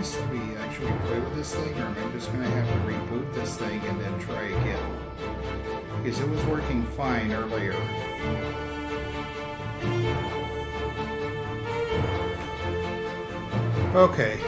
this? Let me actually play with this thing, or am I just going to have to reboot this thing and then try again? Because it was working fine earlier. Okay.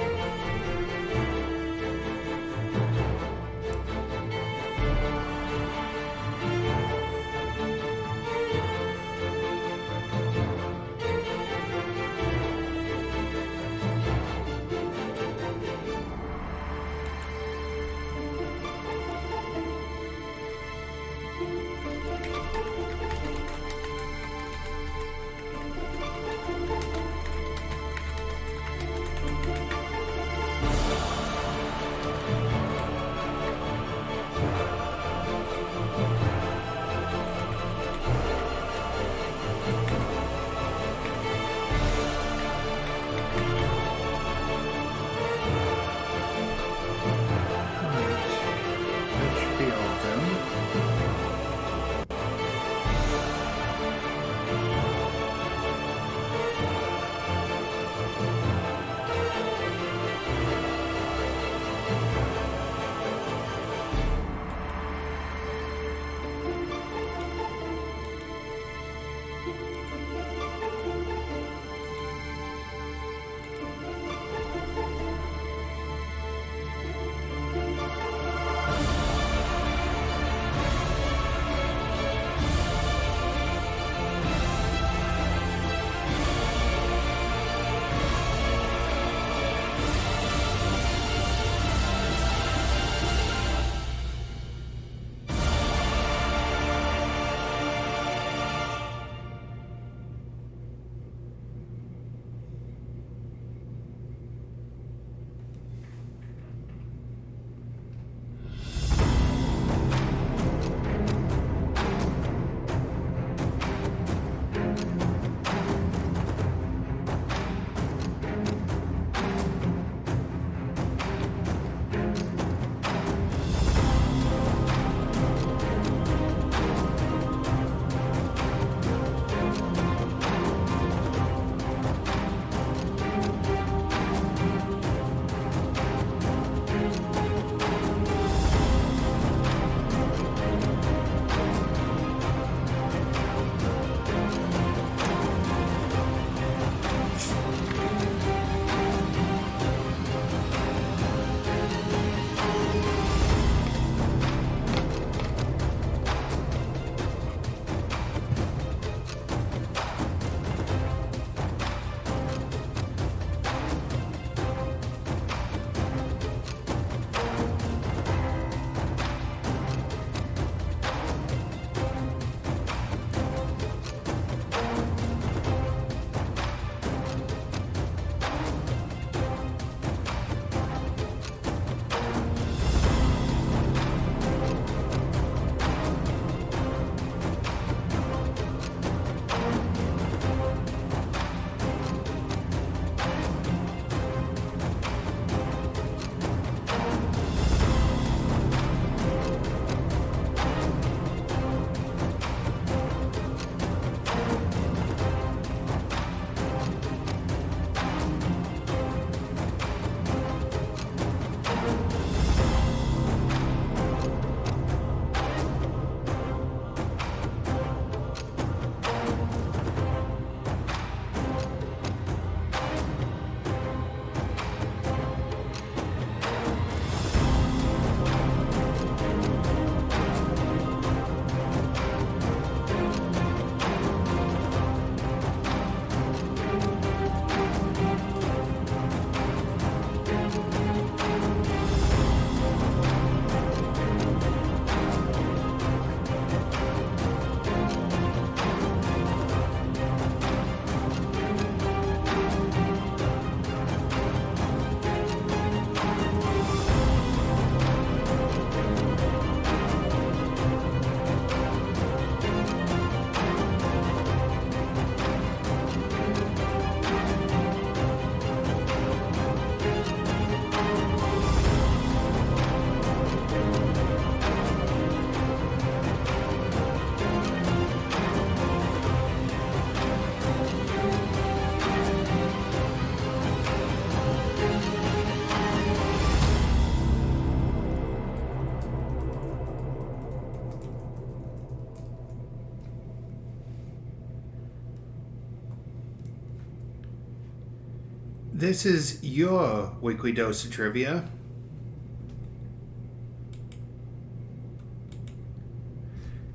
This is your weekly dose of trivia.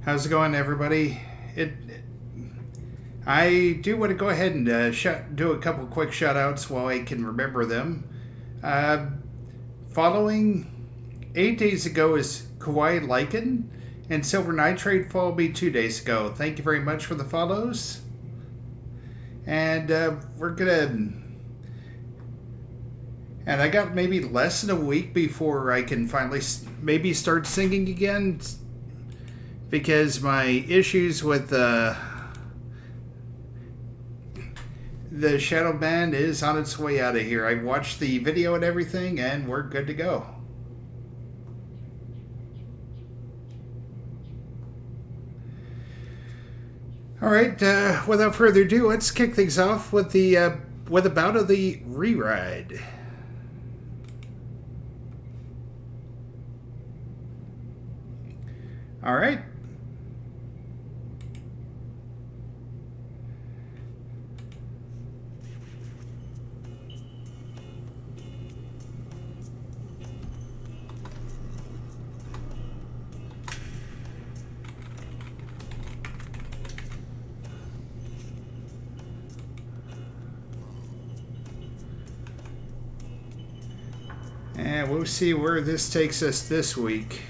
How's it going, everybody? I do want to go ahead and do a couple quick shout-outs while I can remember them. Following 8 days ago is Kawaii Lycan, and Silver Nitrate followed me 2 days ago. Thank you very much for the follows. And we're gonna... And I got maybe less than a week before I can finally maybe start singing again, because my issues with the Shadow Band is on its way out of here. I watched the video and everything, and we're good to go. All right, without further ado, let's kick things off with a bout of the re-ride. All right. And we'll see where this takes us this week.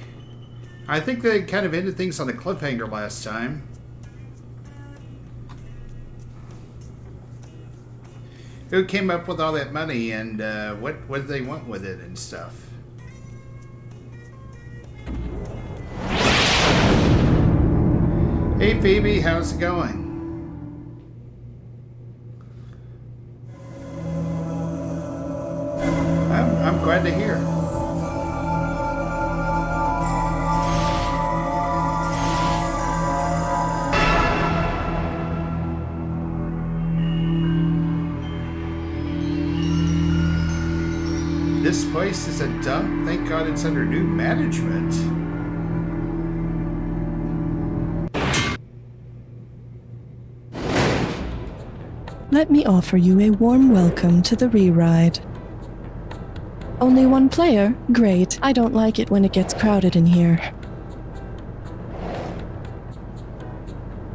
I think they kind of ended things on a cliffhanger last time. Who came up with all that money, and what did they want with it and stuff? Hey Phoebe, how's it going? I'm glad to hear. This place is a dump. Thank God it's under new management. Let me offer you a warm welcome to the re-ride. Only one player? Great. I don't like it when it gets crowded in here.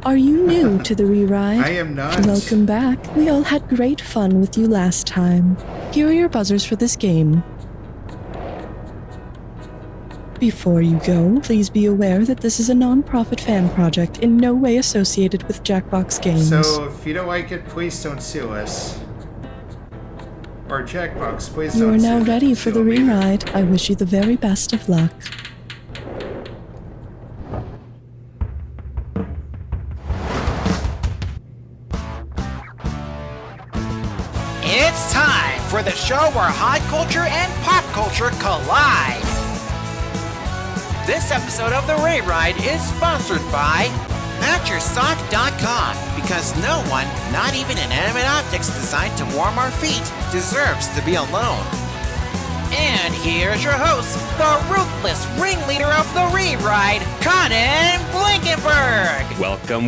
Are you new to the re-ride? I am not. Welcome back. We all had great fun with you last time. Here are your buzzers for this game. Before you go, please be aware that this is a non-profit fan project in no way associated with Jackbox Games. So if you don't like it, please don't sue us. Or Jackbox, please don't sue us. You are now ready for the re-ride. I wish you the very best of luck. It's time for the show where hot culture and pop culture collide. This episode of The Re-Ride is sponsored by MatchYourSock.com, because no one, not even inanimate objects designed to warm our feet, deserves to be alone. And here's your host, the ruthless ringleader of The Re-Ride, Conan Blankenberg.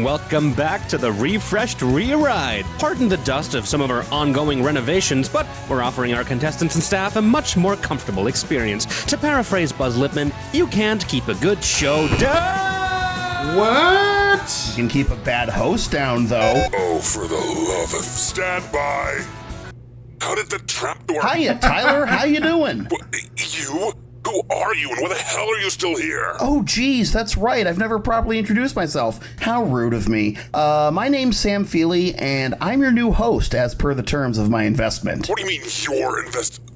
Welcome back to the refreshed Re-Ride. Pardon the dust of some of our ongoing renovations, but we're offering our contestants and staff a much more comfortable experience. To paraphrase Buzz Lipman, you can't keep a good show down. What? You can keep a bad host down, though. Oh, for the love of... Stand by! How did the trapdoor... Hiya, Tyler. How you doing? You? Who are you, and why the hell are you still here? Oh, geez, that's right. I've never properly introduced myself. How rude of me. My name's Sam Feely, and I'm your new host, as per the terms of my investment. What do you mean, your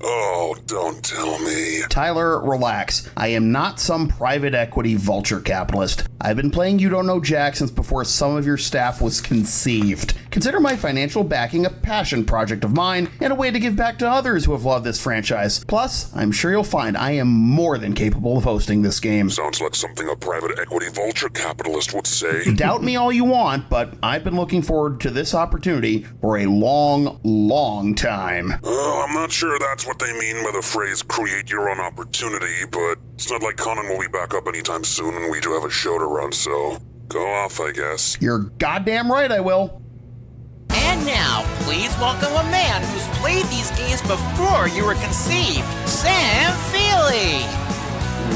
Oh, don't tell me. Tyler, relax. I am not some private equity vulture capitalist. I've been playing You Don't Know Jack since before some of your staff was conceived. Consider my financial backing a passion project of mine and a way to give back to others who have loved this franchise. Plus, I'm sure you'll find I am more than capable of hosting this game. Sounds like something a private equity vulture capitalist would say. Doubt me all you want, but I've been looking forward to this opportunity for a long, long time. I'm not sure that's what they mean by the phrase create your own opportunity, but it's not like Conan will be back up anytime soon and we do have a show to run, so go off, I guess. You're goddamn right I will. And now, please welcome a man who's played these games before you were conceived, Sam Feely!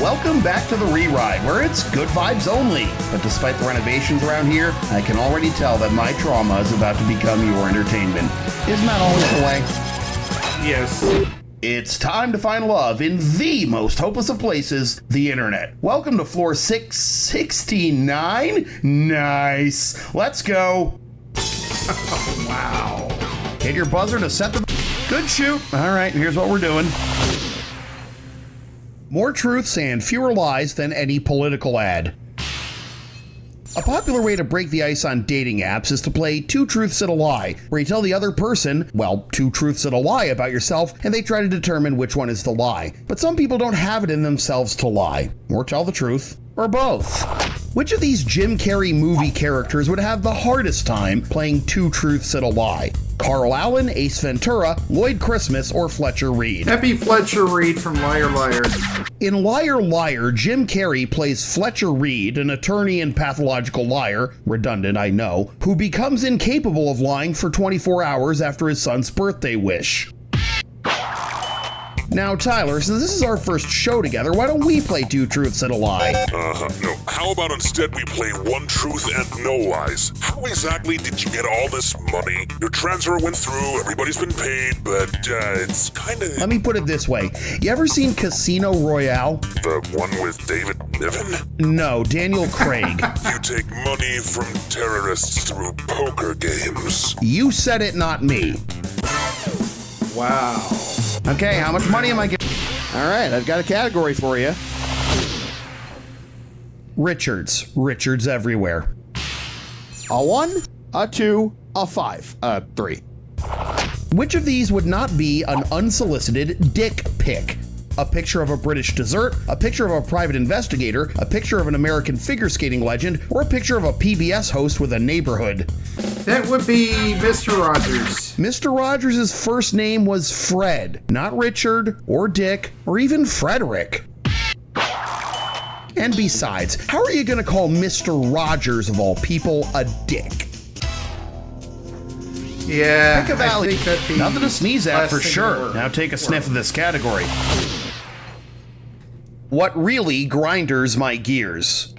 Welcome back to the Re-Ride, where it's good vibes only. But despite the renovations around here, I can already tell that my trauma is about to become your entertainment. Isn't that always the way? Yes. It's time to find love in the most hopeless of places, the internet. Welcome to floor 669. Nice. Let's go. Wow. Hit your buzzer to set the... Good shoot. All right, here's what we're doing. More truths and fewer lies than any political ad. A popular way to break the ice on dating apps is to play two truths and a lie, where you tell the other person, well, two truths and a lie about yourself, and they try to determine which one is the lie. But some people don't have it in themselves to lie, or tell the truth, or both. Which of these Jim Carrey movie characters would have the hardest time playing two truths and a lie? Carl Allen, Ace Ventura, Lloyd Christmas, or Fletcher Reed? That'd be Fletcher Reed from Liar Liar. In Liar Liar, Jim Carrey plays Fletcher Reed, an attorney and pathological liar, redundant I know, who becomes incapable of lying for 24 hours after his son's birthday wish. Now, Tyler, since this is our first show together, why don't we play two truths and a lie? No. How about instead we play one truth and no lies? How exactly did you get all this money? Your transfer went through, everybody's been paid, but it's kinda... Let me put it this way. You ever seen Casino Royale? The one with David Niven? No, Daniel Craig. You take money from terrorists through poker games. You said it, not me. Wow. Okay, how much money am I getting? All right, I've got a category for you. Richards. Richards everywhere. A 1, a 2, a 5, a 3. Which of these would not be an unsolicited dick pic? A picture of a British dessert, a picture of a private investigator, a picture of an American figure skating legend, or a picture of a PBS host with a neighborhood? That would be Mr. Rogers. Mr. Rogers' first name was Fred, not Richard, or Dick, or even Frederick. And besides, how are you going to call Mr. Rogers, of all people, a dick? Yeah, Pick a valley. I think that'd be Nothing to sneeze at last for thing in the sure. world. Now take a sniff of this category. What really grinders my gears?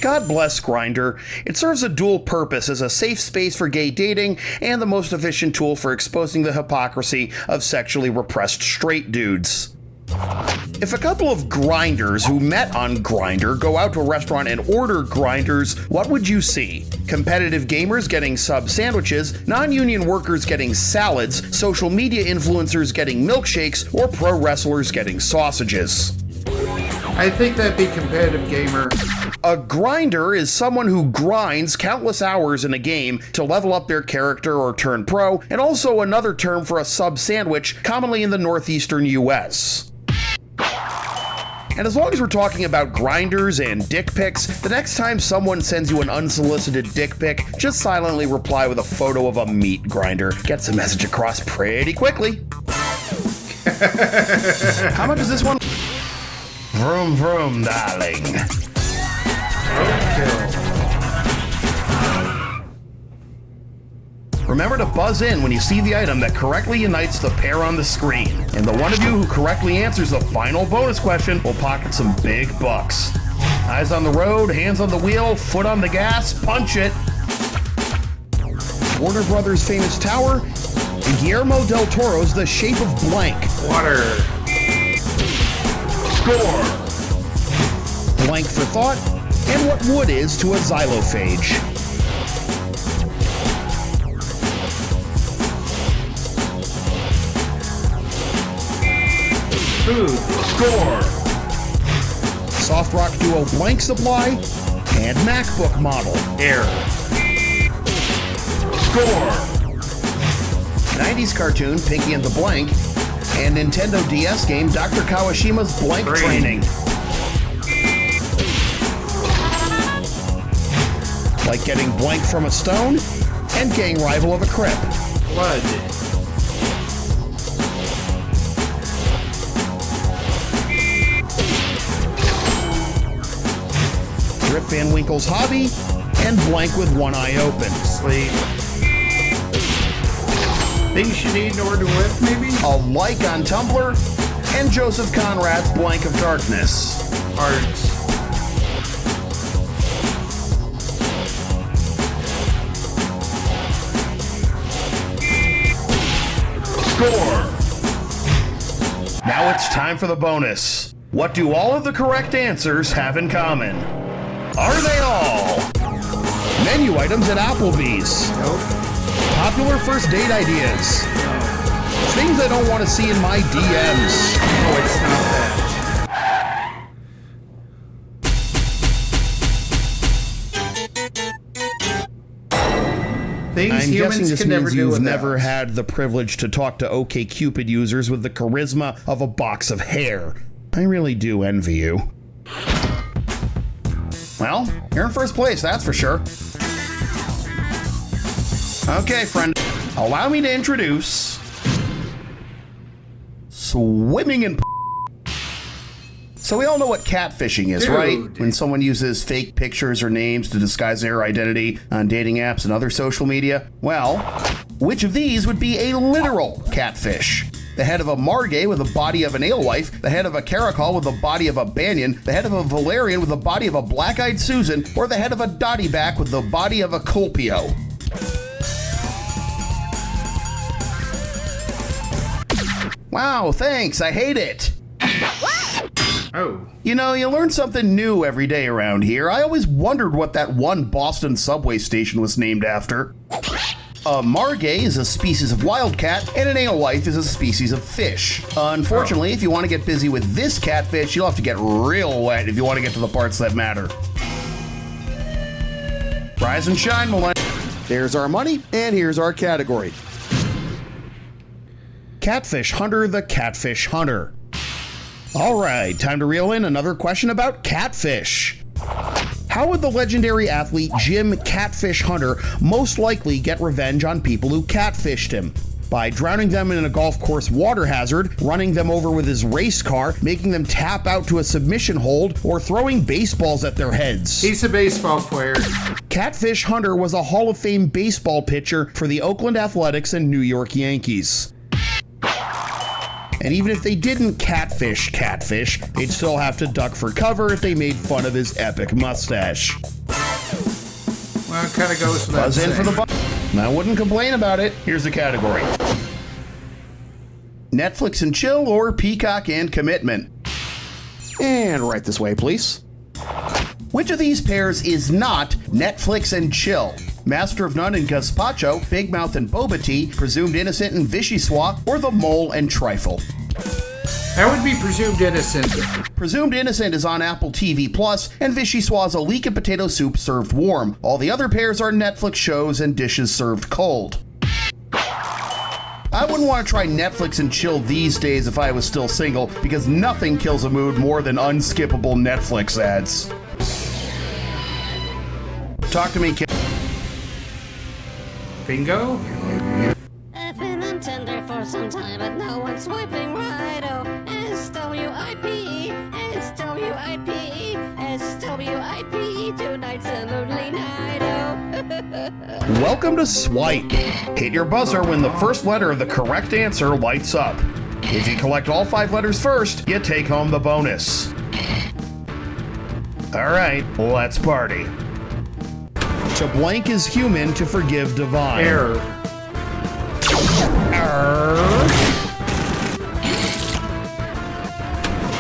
God bless Grindr. It serves a dual purpose as a safe space for gay dating and the most efficient tool for exposing the hypocrisy of sexually repressed straight dudes. If a couple of grinders who met on Grindr go out to a restaurant and order grinders, what would you see? Competitive gamers getting sub sandwiches, non-union workers getting salads, social media influencers getting milkshakes, or pro wrestlers getting sausages? I think that'd be competitive gamer. A grinder is someone who grinds countless hours in a game to level up their character or turn pro, and also another term for a sub sandwich, commonly in the northeastern US. And as long as we're talking about grinders and dick pics, the next time someone sends you an unsolicited dick pic, just silently reply with a photo of a meat grinder. Gets the message across pretty quickly. How much is this one? Vroom vroom, darling. Remember to buzz in when you see the item that correctly unites the pair on the screen. And the one of you who correctly answers the final bonus question will pocket some big bucks. Eyes on the road, hands on the wheel, foot on the gas, punch it. Warner Brothers' famous tower, and Guillermo del Toro's The Shape of Blank. Water. Score. Blank for thought, and what wood is to a xylophage. Food. Score. Soft rock duo Blank Supply and MacBook model. Air. Score. 90s cartoon Pinky and the Blank and Nintendo DS game Dr. Kawashima's Blank Brain. Training. Like getting blank from a stone and gang rival of a crip. Blood. Rip Van Winkle's Hobby and blank with one eye open. Sleep. Things you need in order to live, maybe? a like on Tumblr, and Joseph Conrad's Blank of Darkness. Art. Score! Now it's time for the bonus. What do all of the correct answers have in common? Are they all menu items at Applebee's? Nope. Popular first date ideas? Things I don't want to see in my DMs? No, it's not that. Things I'm guessing humans this can never means do you've without. never had the privilege to talk to OkCupid users with the charisma of a box of hair. I really do envy you. Well, you're in first place, that's for sure. Okay, friend, allow me to introduce Swimming in So we all know what catfishing is, Dude. right? When someone uses fake pictures or names to disguise their identity on dating apps and other social media. Well, which of these would be a literal catfish? The head of a margay with the body of an alewife, the head of a caracol with the body of a banyan, the head of a valerian with the body of a black-eyed Susan, or the head of a dottyback with the body of a colpio? Wow, thanks, I hate it. Oh. You know, you learn something new every day around here. I always wondered what that one Boston subway station was named after. A margay is a species of wildcat, and an alewife is a species of fish. Unfortunately, if you want to get busy with this catfish, you'll have to get real wet if you want to get to the parts that matter. Rise and shine, millennials. There's our money, and here's our category. Catfish Hunter the Catfish Hunter. All right, time to reel in another question about catfish. How would the legendary athlete Jim Catfish Hunter most likely get revenge on people who catfished him? By drowning them in a golf course water hazard, running them over with his race car, making them tap out to a submission hold, or throwing baseballs at their heads. He's a baseball player. Catfish Hunter was a Hall of Fame baseball pitcher for the Oakland Athletics and New York Yankees. And even if they didn't catfish, they'd still have to duck for cover if they made fun of his epic mustache. Well, it kind of goes without Buzz in saying. for the buzz. I wouldn't complain about it. Here's the category. Netflix and chill or Peacock and commitment. And right this way, please. Which of these pairs is not Netflix and chill? Master of None and Gazpacho, Big Mouth and Boba Tea, Presumed Innocent and Vichyssoise, or The Mole and Trifle? That would be Presumed Innocent. Presumed Innocent is on Apple TV Plus, and Vichyssoise a leek and potato soup served warm. All the other pairs are Netflix shows and dishes served cold. I wouldn't want to try Netflix and chill these days if I was still single, because nothing kills a mood more than unskippable Netflix ads. Talk to me, kid. Bingo? I've been on Tinder for some time, but no one's swiping right. Oh, SWIPE, SWIPE, SWIPE, tonight's a lonely night. Oh. Welcome to Swipe. Hit your buzzer when the first letter of the correct answer lights up. If you collect all 5 letters first, you take home the bonus. All right, let's party. To blank is human, to forgive divine. Error.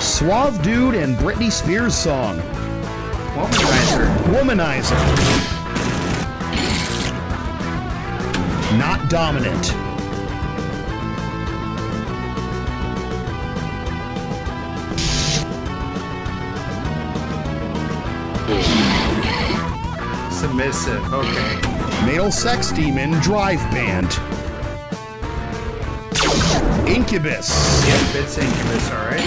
Suave Dude and Britney Spears song. Womanizer. Not dominant. Submissive. Okay. Male sex demon drive band. Incubus. Yep, it's Incubus, alright.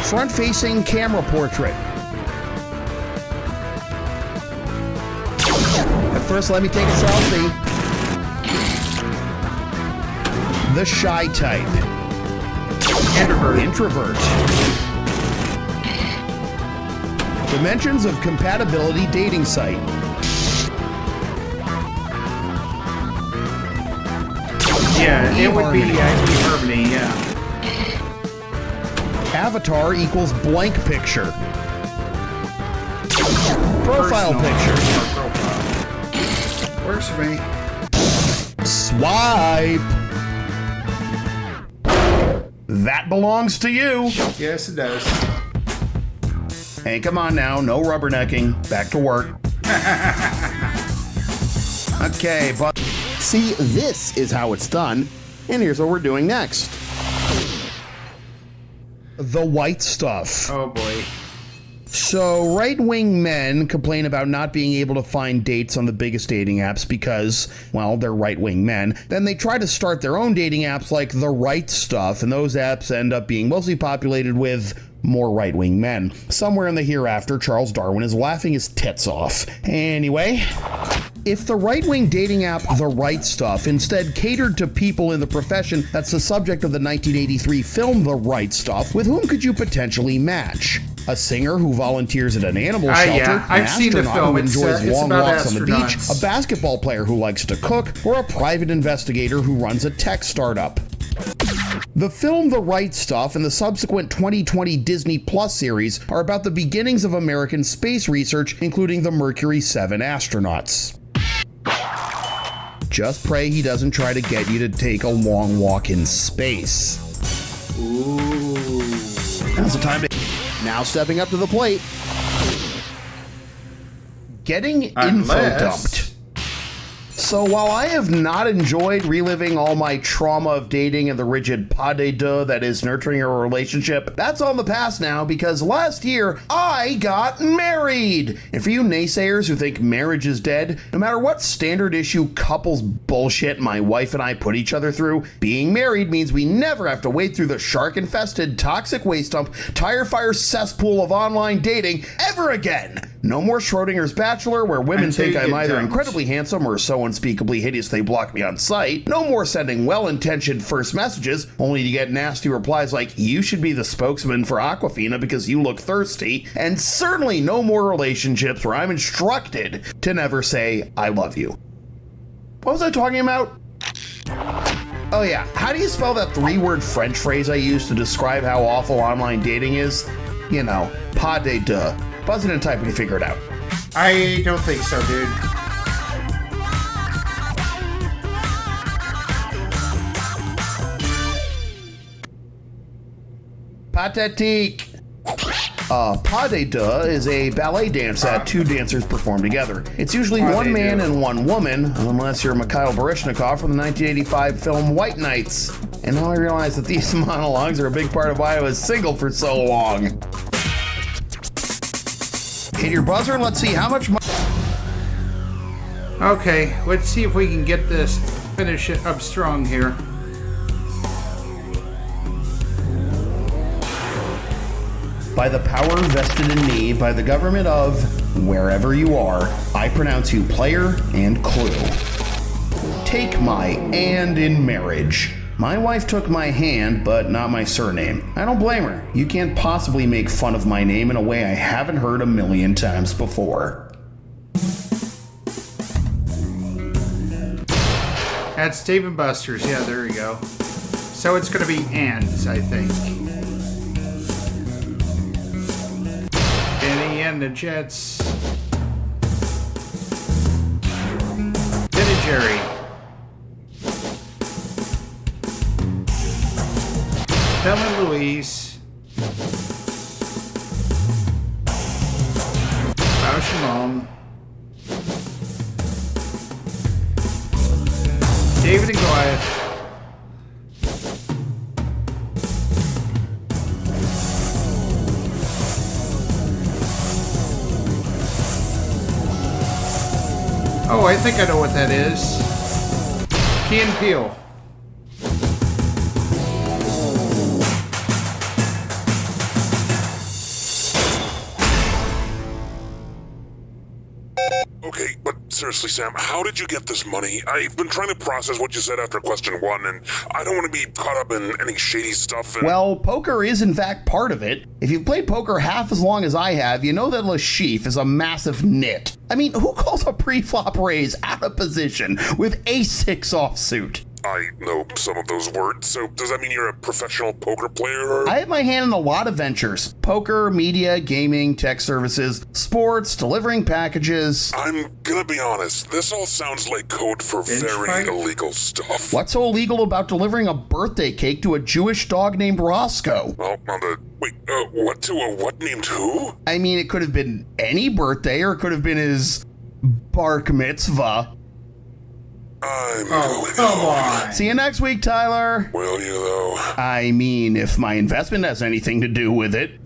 Front-facing camera portrait. At first, let me take a selfie. The shy type. Introvert. Dimensions of compatibility dating site. Yeah, it would be Harmony, yeah. Avatar equals blank picture. Profile Personal. picture. Profile. Works for me. Swipe. That belongs to you. Yes, it does. Hey, come on now. No rubbernecking. Back to work. Okay, but see, this is how it's done. And here's what we're doing next. The white stuff. Oh boy. So, right-wing men complain about not being able to find dates on the biggest dating apps because, well, they're right-wing men. Then they try to start their own dating apps like The Right Stuff, and those apps end up being mostly populated with more right-wing men. Somewhere in the hereafter, Charles Darwin is laughing his tits off. Anyway, if the right-wing dating app The Right Stuff instead catered to people in the profession that's the subject of the 1983 film The Right Stuff, with whom could you potentially match? A singer who volunteers at an animal shelter, yeah, I've an seen the astronaut film. who enjoys It's long about walks on the beach, astronauts. a basketball player who likes to cook, or a private investigator who runs a tech startup. The film The Right Stuff and the subsequent 2020 Disney Plus series are about the beginnings of American space research, including the Mercury 7 astronauts. Just pray he doesn't try to get you to take a long walk in space. Ooh. Now's the time to... Now stepping up to the plate. Getting info dumped. So while I have not enjoyed reliving all my trauma of dating and the rigid pas de deux that is nurturing a relationship, that's all in the past now because last year I got married. And for you naysayers who think marriage is dead, no matter what standard issue couples bullshit my wife and I put each other through, being married means we never have to wade through the shark-infested toxic waste dump, tire fire cesspool of online dating ever again. No more Schrodinger's Bachelor, where women Until think you I'm get either dumped. incredibly handsome or so unspeakably hideous they block me on sight. No more sending well-intentioned first messages, only to get nasty replies like, you should be the spokesman for Aquafina because you look thirsty. And certainly no more relationships where I'm instructed to never say, I love you. What was I talking about? Oh yeah, how do you spell that 3-word French phrase I used to describe how awful online dating is? You know, pas de deux. Buzz it and type when you figure it out. I don't think so, dude. Pathétique. Pas de deux is a ballet dance that two dancers perform together. It's usually Pas one de man deux. and one woman, unless you're Mikhail Baryshnikov from the 1985 film White Nights. And now I realize that these monologues are a big part of why I was single for so long. Hit your buzzer and let's see how much Okay, let's see if we can get this, finish it up strong here. By the power vested in me by the government of wherever you are, I pronounce you player and clue. Take my and in marriage. My wife took my hand, but not my surname. I don't blame her. You can't possibly make fun of my name in a way I haven't heard a million times before. That's Dave and Buster's. Yeah, there we go. So it's going to be ands, I think. Benny and the Jets. Ben and Jerry. Thelma and Louise. Bausch and Lomb. David and Goliath. Oh, I think I know what that is. Key and Peele. Okay, but seriously, Sam, how did you get this money? I've been trying to process what you said after question 1, and I don't want to be caught up in any shady stuff. And... Well, poker is in fact part of it. If you've played poker half as long as I have, you know that Le Chiffre is a massive nit. I mean, who calls a pre-flop raise out of position with ace-6 offsuit? I know some of those words. So does that mean you're a professional poker player? I have my hand in a lot of ventures. Poker, media, gaming, tech services, sports, delivering packages. I'm gonna be honest, this all sounds like code for Bench very fight? illegal stuff. What's so illegal about delivering a birthday cake to a Jewish dog named Roscoe? Well, on the... Wait, what to a what named who? I mean, it could have been any birthday, or it could have been his bar mitzvah. I'm Oh, going come home. on. See you next week, Tyler. Will you, though? I mean, if my investment has anything to do with it.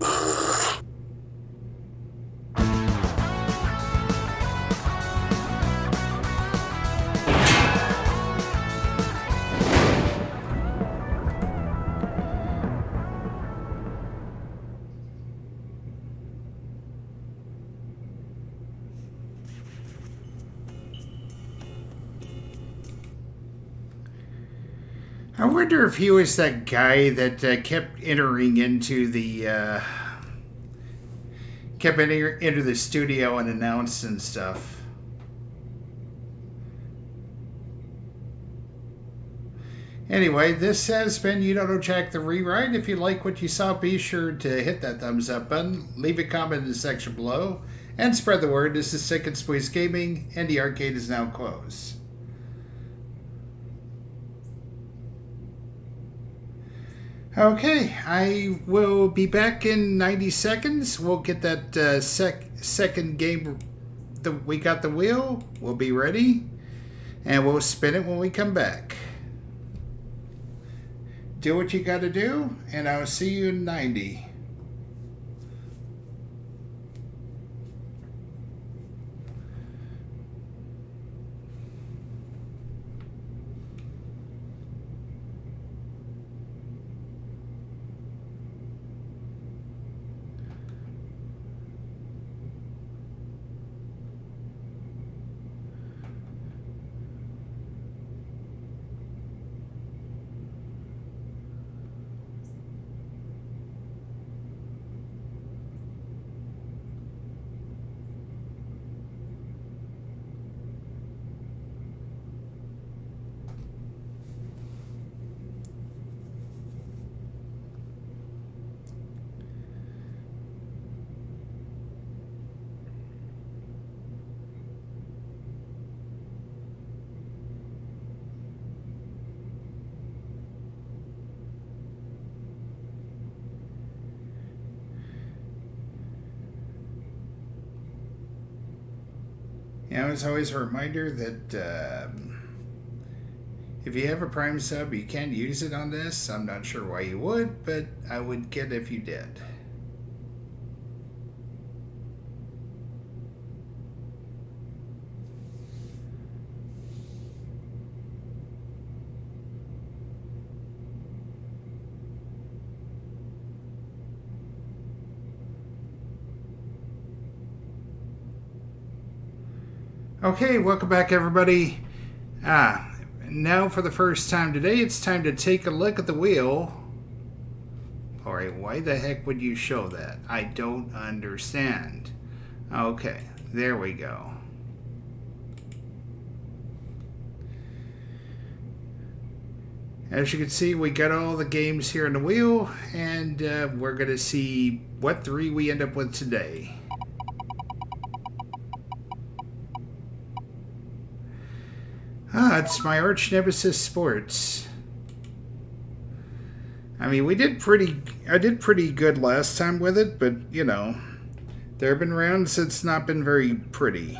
I wonder if he was that guy that kept entering into the into the studio and announcing stuff. Anyway, this has been You Don't Know Jack the Rewrite. If you like what you saw, be sure to hit that thumbs up button, leave a comment in the section below, and spread the word. This is Sick and Squeeze Gaming, and the arcade is now closed. Okay, I will be back in 90 seconds. We'll get that second game. We got the wheel. We'll be ready. And we'll spin it when we come back. Do what you got to do, and I'll see you in 90. Now, as always, a reminder that if you have a Prime sub, you can use it on this. I'm not sure why you would, but I would get it if you did. Okay, welcome back, everybody. Now for the first time today, it's time to take a look at the wheel. Alright, why the heck would you show that? I don't understand. Okay, there we go. As you can see, we got all the games here in the wheel, and we're going to see what three we end up with today. It's my arch nemesis Sports. I mean, I did pretty good last time with it, but, you know, there have been rounds that's not been very pretty.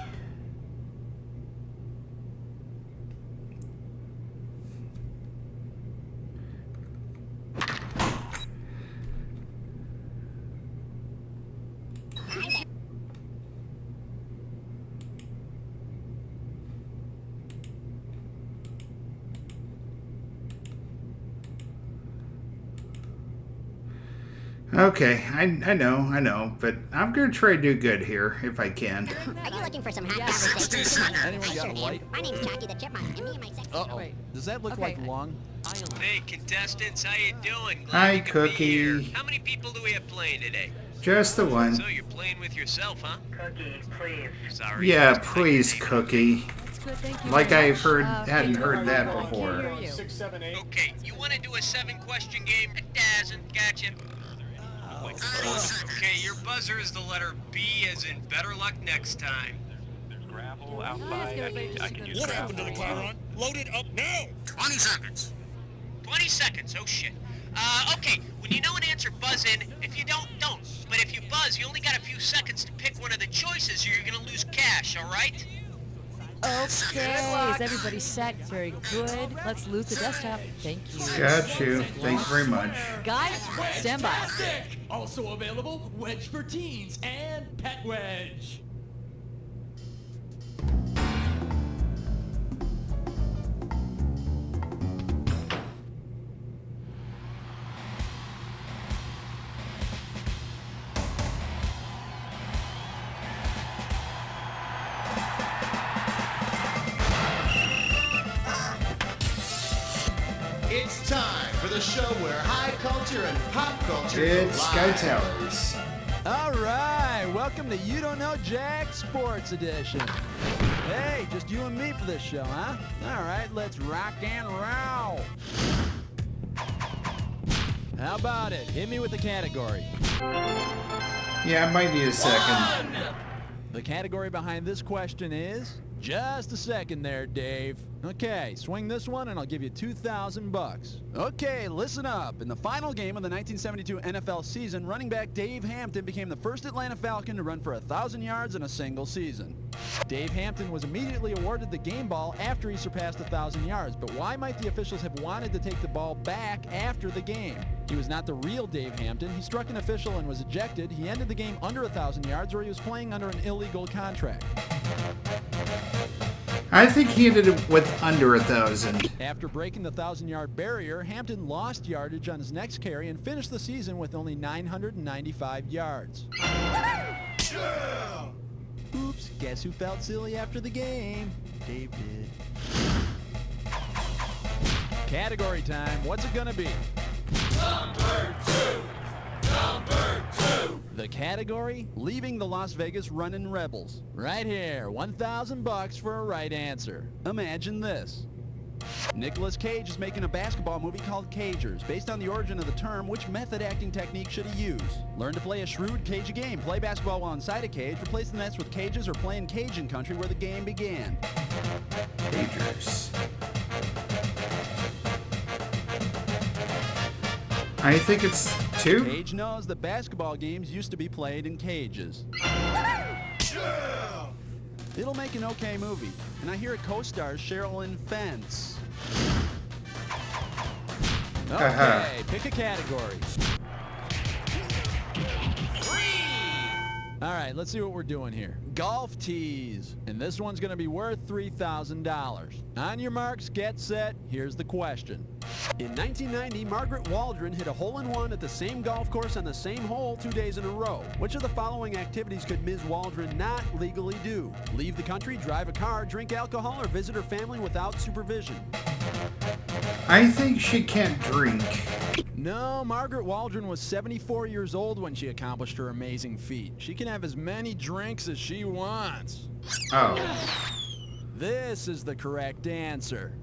Okay, I know, but I'm gonna try to do good here if I can. Are you looking for some hot conversation? Anyone got a light? My name's Jackie the Chipmunk, and me and my sex Uh-oh. Does that look like lung? Hey, contestants, how you doing? Glad Hi, you could be Cookie. here. How many people do we have playing today? Just the one. So you're playing with yourself, huh? Cookie, please. Sorry. Yeah, that's my please, name. Cookie. good, thank you. Like very I've much. hadn't heard that Can't before. hear you. Okay, you want to do a 7-question game? It doesn't. Gotcha. Okay, your buzzer is the letter B as in better luck next time. Gravel I'll ask everybody just to go to What happened to the car run? Load it up now! 20 seconds. 20 seconds, oh shit. Okay, when you know an answer, buzz in. If you don't, don't. But if you buzz, you only got a few seconds to pick one of the choices or you're gonna lose cash, alright? Okay, is everybody set? Very good. Let's loot the desktop. Thank you. Got you. Thank you very much. Guys, stand by. Also available, Wedge for Teens and Pet Wedge. It's time for the show where high culture and pop culture It's Sky collide. Towers. All right, welcome to You Don't Know Jack Sports Edition. Hey, just you and me for this show, huh? All right, let's rock and roll. How about it? Hit me with the category. Yeah, I might need a second. The category behind this question is... Just a second there, Dave. Okay, swing this one and I'll give you $2,000. Okay, listen up. In the final game of the 1972 NFL season, running back Dave Hampton became the first Atlanta Falcon to run for 1,000 yards in a single season. Dave Hampton was immediately awarded the game ball after he surpassed 1,000 yards, but why might the officials have wanted to take the ball back after the game? He was not the real Dave Hampton. He struck an official and was ejected. He ended the game under 1,000 yards, or he was playing under an illegal contract. I think he ended it with under 1,000. After breaking the 1,000-yard barrier, Hampton lost yardage on his next carry and finished the season with only 995 yards. Oops, guess who felt silly after the game? Dave did. Category time. What's it gonna be? Number two. The category? Leaving the Las Vegas Runnin' Rebels. Right here, $1,000 for a right answer. Imagine this. Nicolas Cage is making a basketball movie called Cagers. Based on the origin of the term, which method acting technique should he use? Learn to play a shrewd cage game. Play basketball while inside a cage. Replace the nets with cages or play in Cajun country where the game began. Cagers. I think it's 2. Cage knows that basketball games used to be played in cages. It'll make an okay movie, and I hear it co-stars Cheryl Lynn Fentz. Okay, pick a category. All right, let's see what we're doing here. Golf tees, and this one's going to be worth $3,000. On your marks, get set, here's the question. In 1990, Margaret Waldron hit a hole-in-one at the same golf course on the same hole 2 days in a row. Which of the following activities could Ms. Waldron not legally do? Leave the country, drive a car, drink alcohol, or visit her family without supervision? I think she can't drink. No, Margaret Waldron was 74 years old when she accomplished her amazing feat. She can have as many drinks as she wants. Oh. This is the correct answer.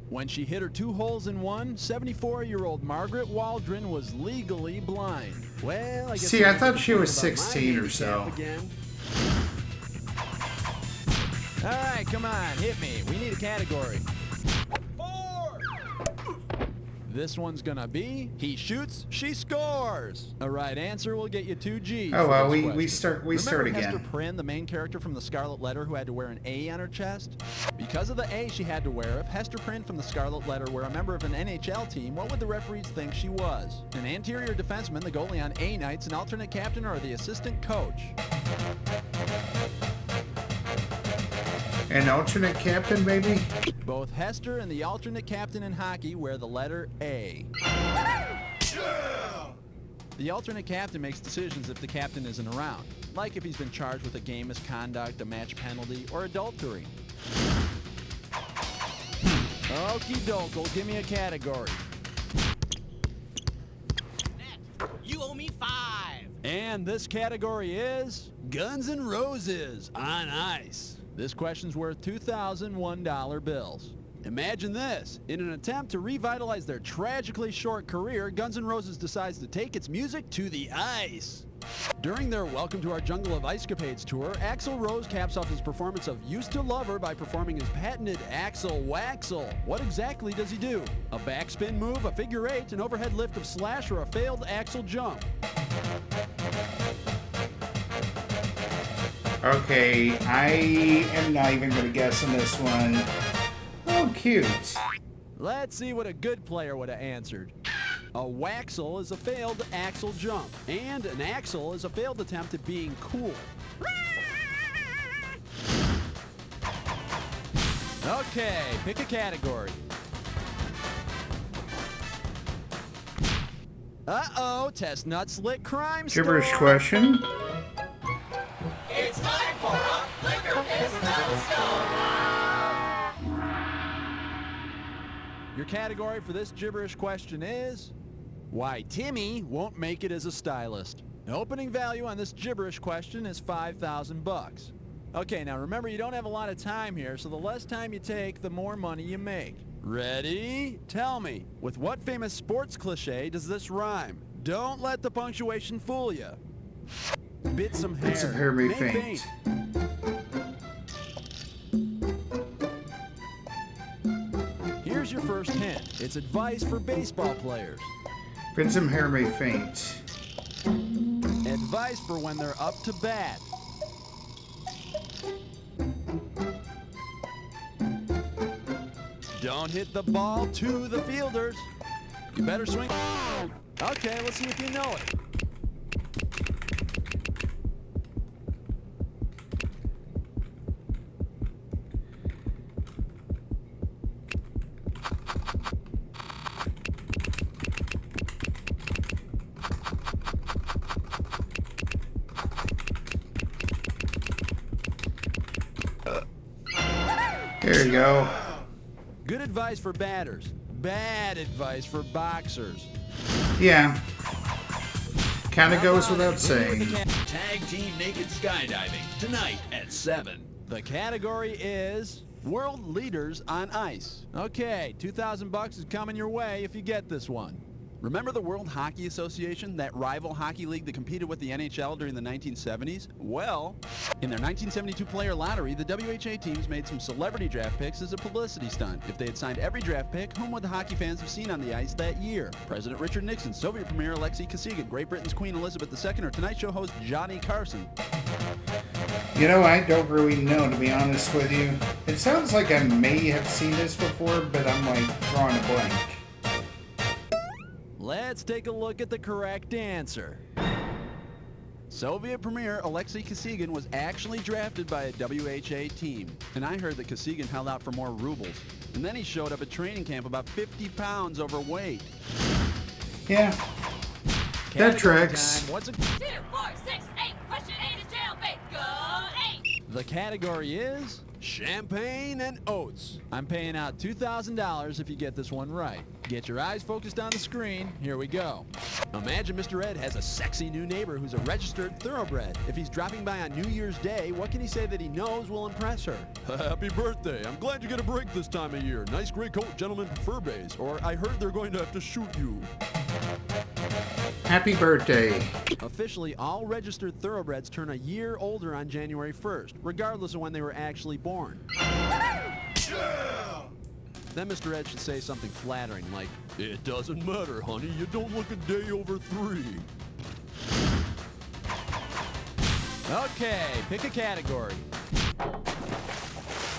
When she hit her 2 holes in one, 74-year-old Margaret Waldron was legally blind. Well, I guess... See, I thought she was 16 or so. Again. All right, come on, hit me. We need a category. 4. This one's gonna be, he shoots, she scores. A right answer will get you 2 G's. Oh well, we start again. Hester Prynne, the main character from The Scarlet Letter, who had to wear an A on her chest? Because of the A she had to wear, if Hester Prynne from The Scarlet Letter were a member of an NHL team, what would the referees think she was? An anterior defenseman, the goalie on A nights, an alternate captain, or the assistant coach? An alternate captain, maybe? Both Hester and the alternate captain in hockey wear the letter A. The alternate captain makes decisions if the captain isn't around, like if he's been charged with a game misconduct, a match penalty, or adultery. Okie dokie, give me a category. You owe me 5. And this category is Guns N' Roses on Ice. This question's worth $2,001 bills. Imagine this. In an attempt to revitalize their tragically short career, Guns N' Roses decides to take its music to the ice. During their Welcome to Our Jungle of Ice-capades tour, Axl Rose caps off his performance of Used to Love Her by performing his patented Axl Waxl. What exactly does he do? A backspin move, a figure eight, an overhead lift of Slash, or a failed Axl jump? Okay, I am not even going to guess on this one. Oh, cute. Let's see what a good player would have answered. A waxel is a failed axle jump, and an axle is a failed attempt at being cool. Okay, pick a category. Uh-oh, test nut slit crime Gibberish store. question. It's time for a liquor pistol. Your category for this gibberish question is why Timmy won't make it as a stylist. The opening value on this gibberish question is $5,000. Okay, now remember you don't have a lot of time here, so the less time you take, the more money you make. Ready? Tell me, with what famous sports cliche does this rhyme? Don't let the punctuation fool you. Bit some hair. Bit some hair may faint. Here's your first hint. It's advice for baseball players. Bit some hair may faint. Advice for when they're up to bat. Don't hit the ball to the fielders. You better swing. Okay, let's see if you know it. There you go. Good advice for batters. Bad advice for boxers. Yeah. Kind of goes without saying. Tag team naked skydiving tonight at 7. The category is world leaders on ice. Okay, $2,000 is coming your way if you get this one. Remember the World Hockey Association, that rival hockey league that competed with the NHL during the 1970s? Well, in their 1972 player lottery, the WHA teams made some celebrity draft picks as a publicity stunt. If they had signed every draft pick, whom would the hockey fans have seen on the ice that year? President Richard Nixon, Soviet Premier Alexei Kosygin, Great Britain's Queen Elizabeth II, or Tonight Show host Johnny Carson? You know, I don't really know, to be honest with you. It sounds like I may have seen this before, but I'm like drawing a blank. Let's take a look at the correct answer. Soviet Premier Alexei Kosygin was actually drafted by a WHA team. And I heard that Kosygin held out for more rubles. And then he showed up at training camp about 50 pounds overweight. Yeah. That tracks. What's a 2, 4, 6, 8. Question 8 is jailbait. Go 8. The category is champagne and oats. I'm paying out $2,000 if you get this one right. Get your eyes focused on the screen. Here we go. Imagine Mr. Ed has a sexy new neighbor who's a registered thoroughbred. If he's dropping by on New Year's Day, what can he say that he knows will impress her? Happy birthday. I'm glad you get a break this time of year. Nice gray coat, gentlemen prefer bays. Or I heard they're going to have to shoot you. Happy birthday. Officially, all registered thoroughbreds turn a year older on January 1st, regardless of when they were actually born. Then Mr. Ed should say something flattering like, "It doesn't matter, honey. You don't look a day over 3. Okay, pick a category.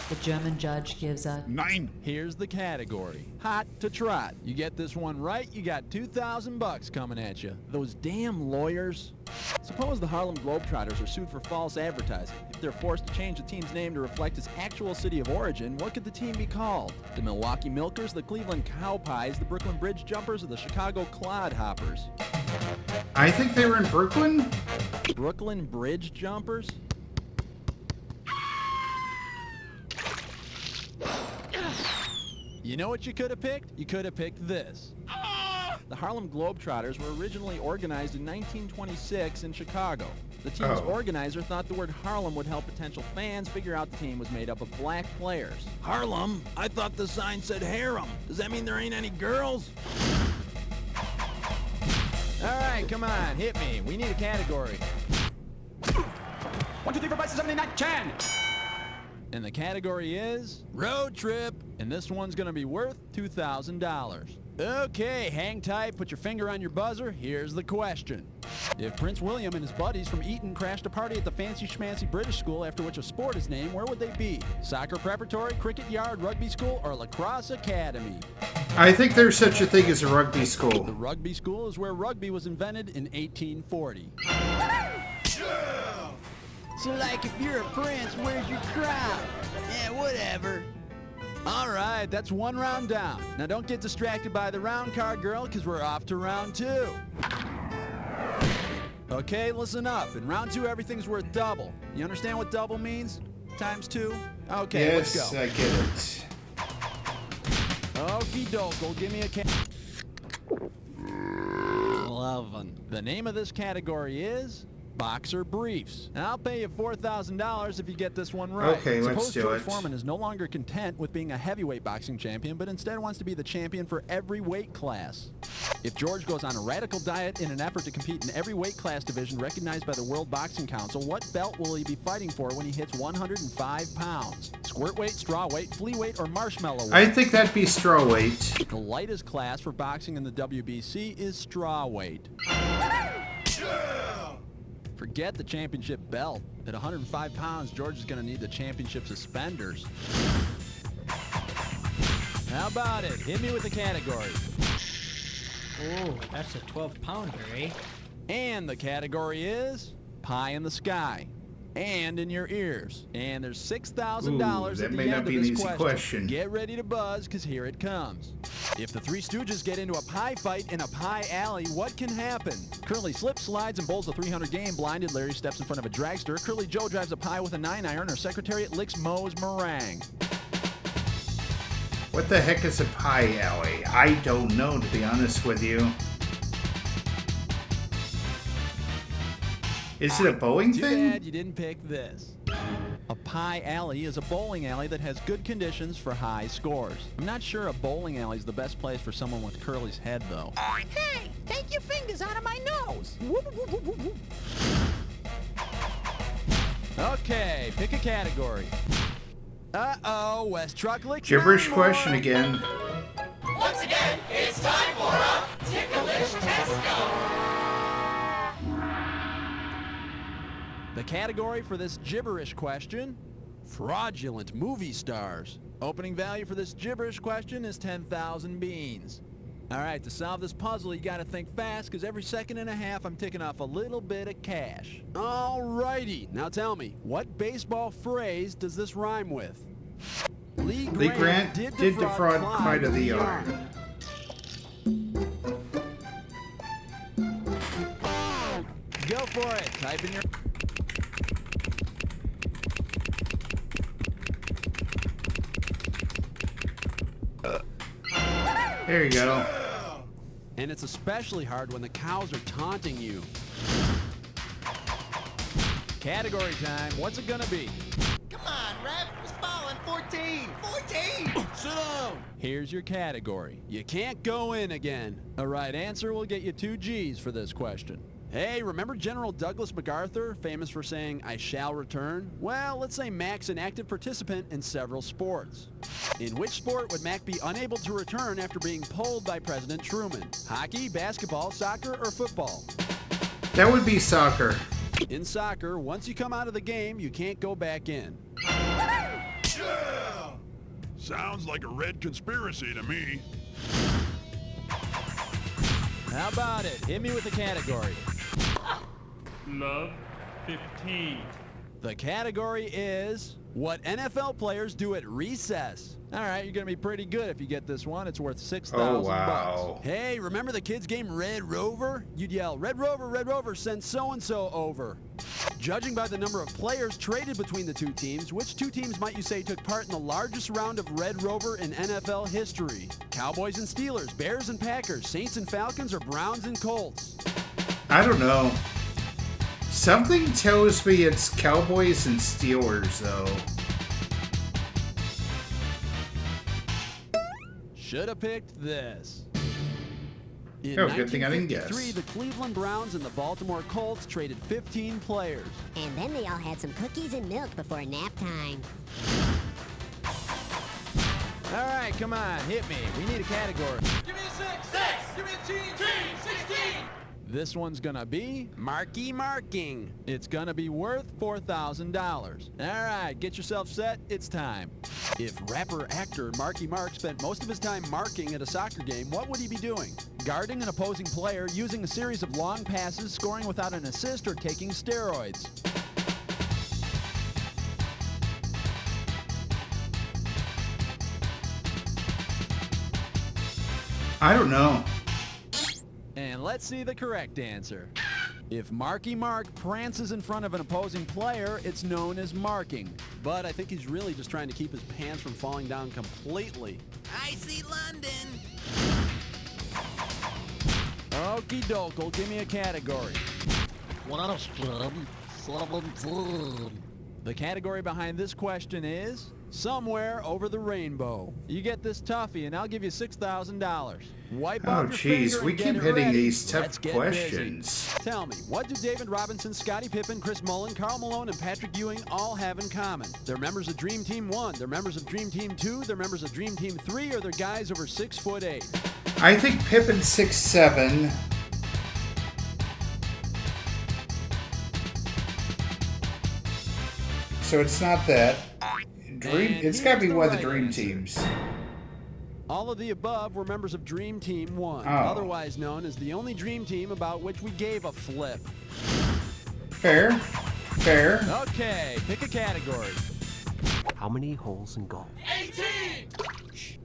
The German judge gives a 9. Here's the category. Hot to trot. You get this one right, you got $2,000 coming at you. Those damn lawyers. Suppose the Harlem Globetrotters are sued for false advertising. If they're forced to change the team's name to reflect its actual city of origin, what could the team be called? The Milwaukee Milkers, the Cleveland Cowpies, the Brooklyn Bridge Jumpers, or the Chicago Clodhoppers? I think they were in Brooklyn. Brooklyn Bridge Jumpers? You know what you could have picked? You could have picked this. The Harlem Globetrotters were originally organized in 1926 in Chicago. The team's organizer thought the word Harlem would help potential fans figure out the team was made up of black players. Harlem? I thought the sign said harem. Does that mean there ain't any girls? All right, come on, hit me. We need a category. 1, 2, 3, 4, 5, 6, 7, 8, 9, 10. And the category is road trip. And this one's gonna be worth $2,000. Okay, hang tight, put your finger on your buzzer. Here's the question. If Prince William and his buddies from Eton crashed a party at the fancy schmancy British school after which a sport is named, where would they be? Soccer preparatory, cricket yard, rugby school, or lacrosse academy? I think there's such a thing as a rugby school. The rugby school is where rugby was invented in 1840. So like if you're a prince, where's your crown? Yeah, whatever. All right, that's one round down. Now don't get distracted by the round card, girl, because we're off to round 2. Okay, listen up. In round 2, everything's worth double. You understand what double means? Times 2? Okay, yes, let's go. I get it. Okie doke, give me a 11. The name of this category is boxer briefs. And I'll pay you $4,000 if you get this one right. Okay, let's Suppose do George it. Foreman is no longer content with being a heavyweight boxing champion, but instead wants to be the champion for every weight class. If George goes on a radical diet in an effort to compete in every weight class division recognized by the World Boxing Council, what belt will he be fighting for when he hits 105 pounds? Squirt weight, straw weight, flea weight, or marshmallow weight? I think that'd be straw weight. The lightest class for boxing in the WBC is straw weight. Forget the championship belt. At 105 pounds, George is going to need the championship suspenders. How about it? Hit me with the category. Oh, that's a 12-pounder, eh? And the category is pie in the sky. And in your ears. And there's $6,000 that at the may end not of be an this easy question. Get ready to buzz, because here it comes. If the Three Stooges get into a pie fight in a pie alley, what can happen? Curly slips, slides, and bowls a 300 game. Blinded Larry steps in front of a dragster. Curly Joe drives a pie with a 9-iron. Or Secretariat licks Moe's meringue. What the heck is a pie alley? I don't know, to be honest with you. Is it a bowling Too thing? bad you didn't pick this. A pie alley is a bowling alley that has good conditions for high scores. I'm not sure a bowling alley is the best place for someone with Curly's head, though. Hey, take your fingers out of my nose. Okay, pick a category. Uh-oh, West Truck Lick. Gibberish question again. Once again, it's time for a ticklish test. The category for this gibberish question, fraudulent movie stars. Opening value for this gibberish question is 10,000 beans. All right, to solve this puzzle, you gotta think fast, because every second and a half I'm ticking off a little bit of cash. All righty, now tell me, what baseball phrase does this rhyme with? Lee Grant did defraud Clyde of the Yarn. Go for it, type in your... There you go. And it's especially hard when the cows are taunting you. Category time. What's it gonna be? Come on, Rev. It's falling 14. 14! Sit down. Here's your category. You can't go in again. A right answer will get you 2 G's for this question. Hey, remember General Douglas MacArthur, famous for saying, "I shall return"? Well, let's say Mac's an active participant in several sports. In which sport would Mac be unable to return after being pulled by President Truman? Hockey, basketball, soccer, or football? That would be soccer. In soccer, once you come out of the game, you can't go back in. Sounds like a red conspiracy to me. How about it? Hit me with the category. Love 15. The category is what NFL players do at recess. All right, you're going to be pretty good if you get this one. It's worth $6,000. Oh, wow. Hey, remember the kids' game Red Rover? You'd yell, Red Rover, send so-and-so over. Judging by the number of players traded between the two teams, which two teams might you say took part in the largest round of Red Rover in NFL history? Cowboys and Steelers, Bears and Packers, Saints and Falcons, or Browns and Colts? I don't know. Something tells me it's Cowboys and Steelers, though. Should have picked this. In good thing I didn't guess. 1953, the Cleveland Browns and the Baltimore Colts traded 15 players. And then they all had some cookies and milk before nap time. All right, come on, hit me. We need a category. Give me a 6. Give me a team. 16. This one's gonna be Marky Marking. It's gonna be worth $4,000. All right, get yourself set. It's time. If rapper-actor Marky Mark spent most of his time marking at a soccer game, what would he be doing? Guarding an opposing player, using a series of long passes, scoring without an assist, or taking steroids? I don't know. And let's see the correct answer. If Marky Mark prances in front of an opposing player, it's known as marking. But I think he's really just trying to keep his pants from falling down completely. I see London. Okie doke, give me a category. The category behind this question is Somewhere Over the Rainbow. You get this toughie and I'll give you $6,000. Wipe Oh, out your jeez, finger we and get keep it hitting ready. these tough Let's get questions. busy. Tell me, what do David Robinson, Scottie Pippen, Chris Mullin, Karl Malone, and Patrick Ewing all have in common? They're members of Dream Team 1, they're members of Dream Team 2, they're members of Dream Team 3, or they're guys over 6'8". I think Pippen's 6'7". So it's not that. It's got to be one of the Dream Teams. All of the above were members of Dream Team 1, Oh. otherwise known as the only Dream Team about which we gave a flip. Fair. Okay, pick a category. How many holes in golf? 18.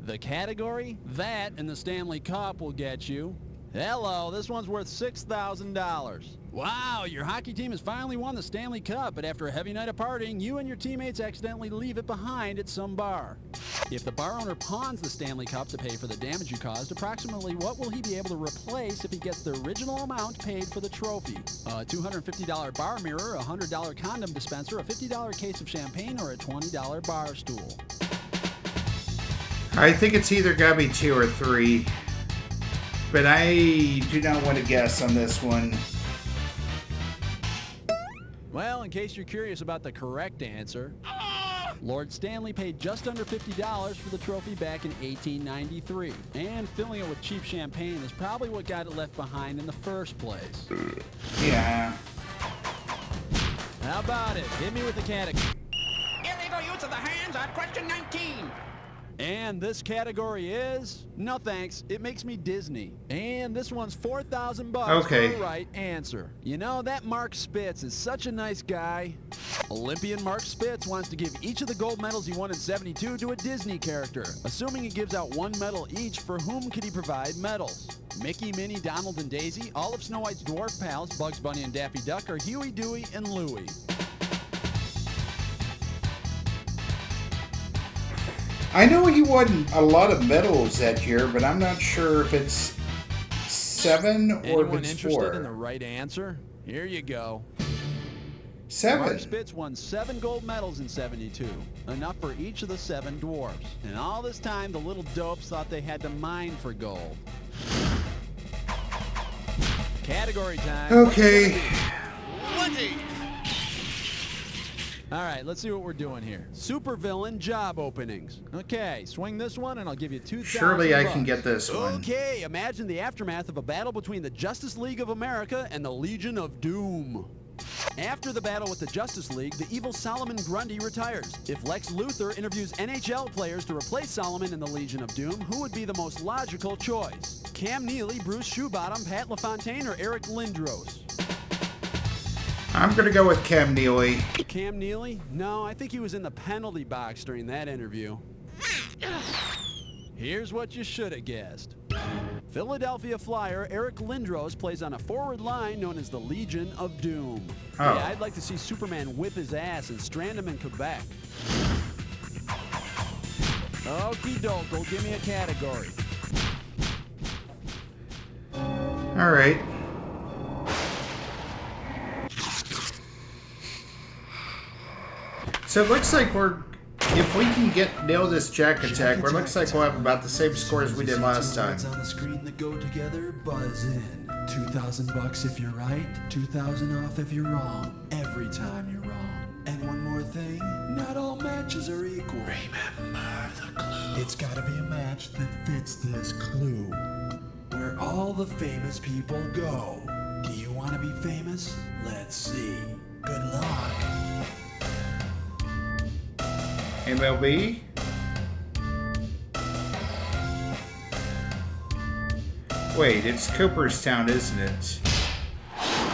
The category? That and the Stanley Cup will get you. Hello, this one's worth $6,000. Wow, your hockey team has finally won the Stanley Cup, but after a heavy night of partying, you and your teammates accidentally leave it behind at some bar. If the bar owner pawns the Stanley Cup to pay for the damage you caused, approximately what will he be able to replace if he gets the original amount paid for the trophy? A $250 bar mirror, a $100 condom dispenser, a $50 case of champagne, or a $20 bar stool? I think it's either got to be 2 or 3. But I do not want to guess on this one. Well, in case you're curious about the correct answer, Lord Stanley paid just under $50 for the trophy back in 1893. And filling it with cheap champagne is probably what got it left behind in the first place. Yeah. How about it? Hit me with the category. Illegal use of the hands on question 19. And this category is... No thanks, it makes me Disney. And this one's $4,000 Okay. for the right answer. You know, that Mark Spitz is such a nice guy. Olympian Mark Spitz wants to give each of the gold medals he won in '72 to a Disney character. Assuming he gives out one medal each, for whom could he provide medals? Mickey, Minnie, Donald, and Daisy, all of Snow White's dwarf pals, Bugs Bunny and Daffy Duck, or Huey, Dewey, and Louie? I know he won a lot of medals that year, but I'm not sure if it's 7 or Anyone if it's interested 4. in the right answer? Here you go. 7. Mark Spitz won 7 gold medals in '72, enough for each of the 7 dwarfs. And all this time, the little dopes thought they had to mine for gold. Category time. Okay. 20. All right, let's see what we're doing here. Supervillain job openings. Okay, swing this one and I'll give you $2,000. Surely I can get this one. Okay, imagine the aftermath of a battle between the Justice League of America and the Legion of Doom. After the battle with the Justice League, the evil Solomon Grundy retires. If Lex Luthor interviews NHL players to replace Solomon in the Legion of Doom, who would be the most logical choice? Cam Neely, Bruce Shoebottom, Pat LaFontaine, or Eric Lindros? I'm going to go with Cam Neely. Cam Neely? No, I think he was in the penalty box during that interview. Here's what you should have guessed. Philadelphia Flyer Eric Lindros plays on a forward line known as the Legion of Doom. Oh. Yeah, I'd like to see Superman whip his ass and strand him in Quebec. Okie doke, give me a category. All right. So it looks like if we can nail this Jack Attack, it looks like we'll have about the same score as we did last time. On the screen that go together, buzz in. $2,000 if you're right, 2,000 off if you're wrong. Every time you're wrong. And one more thing, not all matches are equal. Remember the clue. It's gotta be a match that fits this clue. Where all the famous people go. Do you want to be famous? Let's see. Good luck. MLB. Wait, it's Cooperstown, isn't it?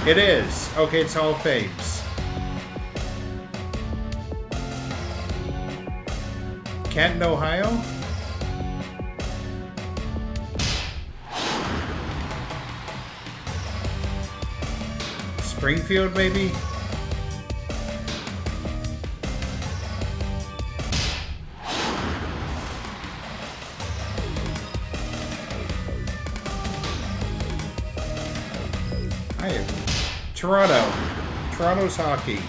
It is. Okay, it's Hall of Fames. Canton, Ohio? Springfield, maybe? Toronto. Toronto's hockey.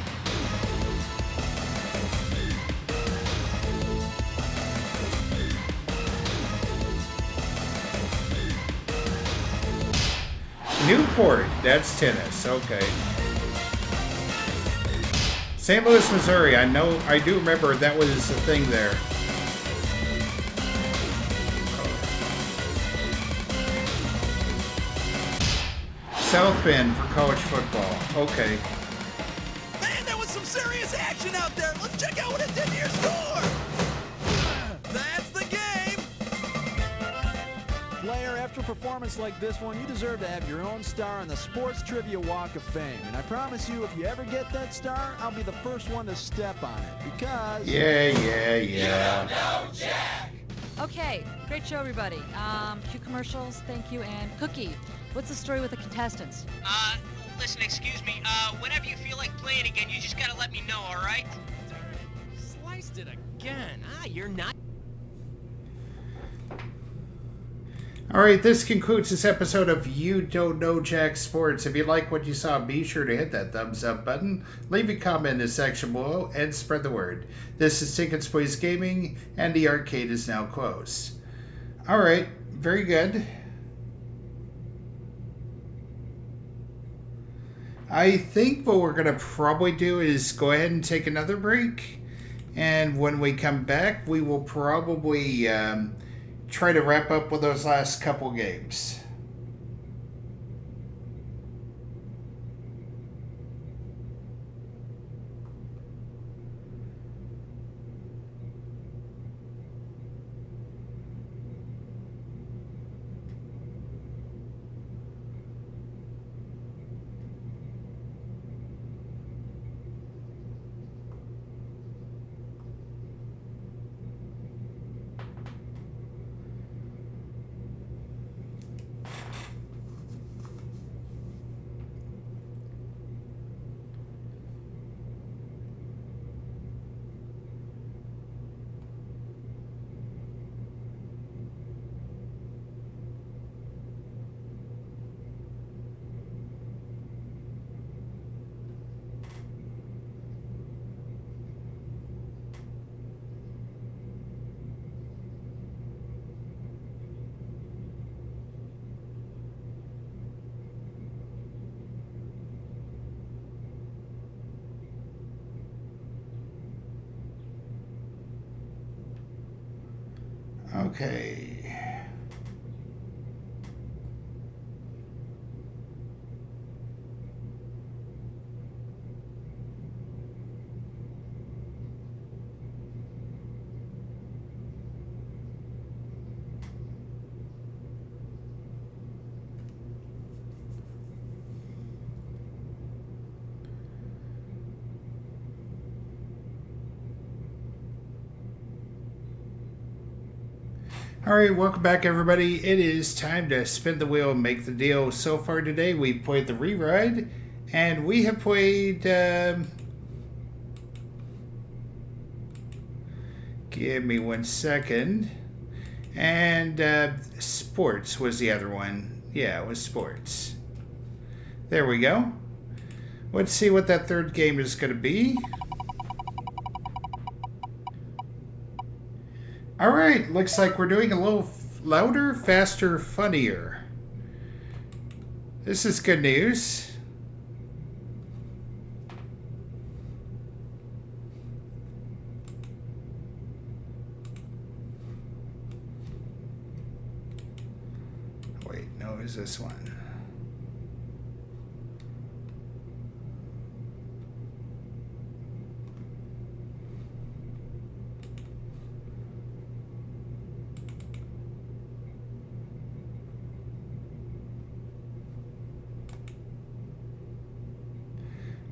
Newport. That's tennis. Okay. St. Louis, Missouri. I do remember that was a thing there. South Bend for college football. Okay. Man, there was some serious action out there. Let's check out what it did to your score. That's the game. Player, after a performance like this one, you deserve to have your own star on the Sports Trivia Walk of Fame. And I promise you, if you ever get that star, I'll be the first one to step on it. Because... Yeah. You don't know Jack. Okay, great show, everybody. Cue commercials, thank you, and Cookie. What's the story with the contestants? Listen, excuse me. Whenever you feel like playing again, you just gotta let me know, all right? Sliced it again. You're not. All right, this concludes this episode of You Don't Know Jack Sports. If you like what you saw, be sure to hit that thumbs up button, leave a comment in the section below, and spread the word. This is Tickets Boys Gaming, and the arcade is now closed. All right, very good. I think what we're going to probably do is go ahead and take another break. And when we come back, we will probably try to wrap up with those last couple games. Okay. All right, welcome back, everybody. It is time to spin the wheel and make the deal. So far today, we played the re-ride, and we have played... give me 1 second. And sports was the other one. Yeah, it was sports. There we go. Let's see what that third game is going to be. All right, looks like we're doing a little louder, faster, funnier. This is good news. Wait, no, is this one?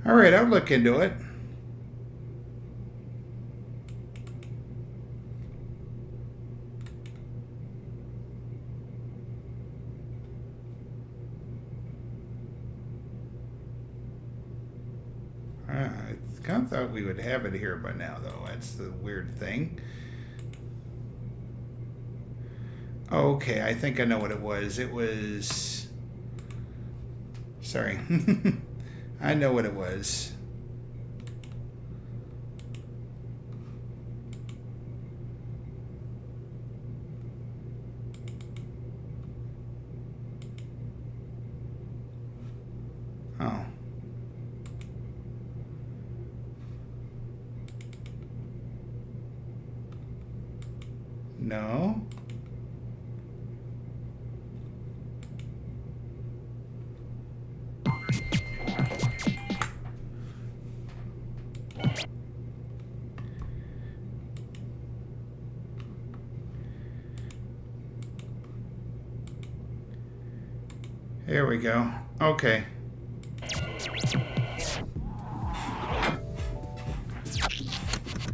All right, I'll look into it. I kind of thought we would have it here by now, though. That's the weird thing. Okay, I think I know what it was. It was... Sorry. I know what it was. Oh. No. There we go. Okay.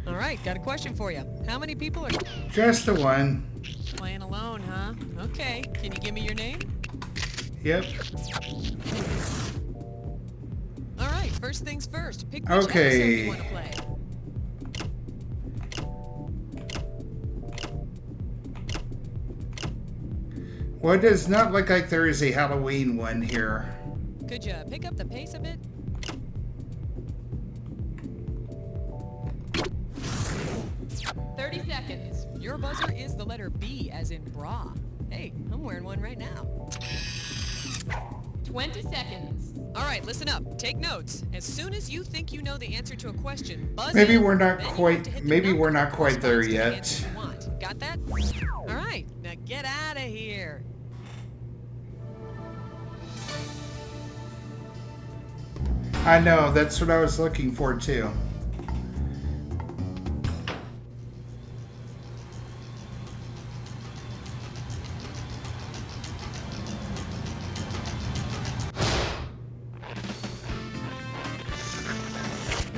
All right, got a question for you. How many people are... Just the one. Playing alone, huh? Okay, can you give me your name? Yep. All right, first things first. Pick which Okay. episode you want to play. Well, it does not look like there is a Halloween one here. Could you pick up the pace a bit? Seconds. Your buzzer is the letter B, as in bra. Hey, I'm wearing one right now. 20 seconds. All right, listen up. Take notes. As soon as you think you know the answer to a question, buzz Maybe in. we're not Then you quite. have to hit the Maybe number we're not that quite there corresponds to the yet. answer you want. Got that? All right, now get out of here. I know. That's what I was looking for too.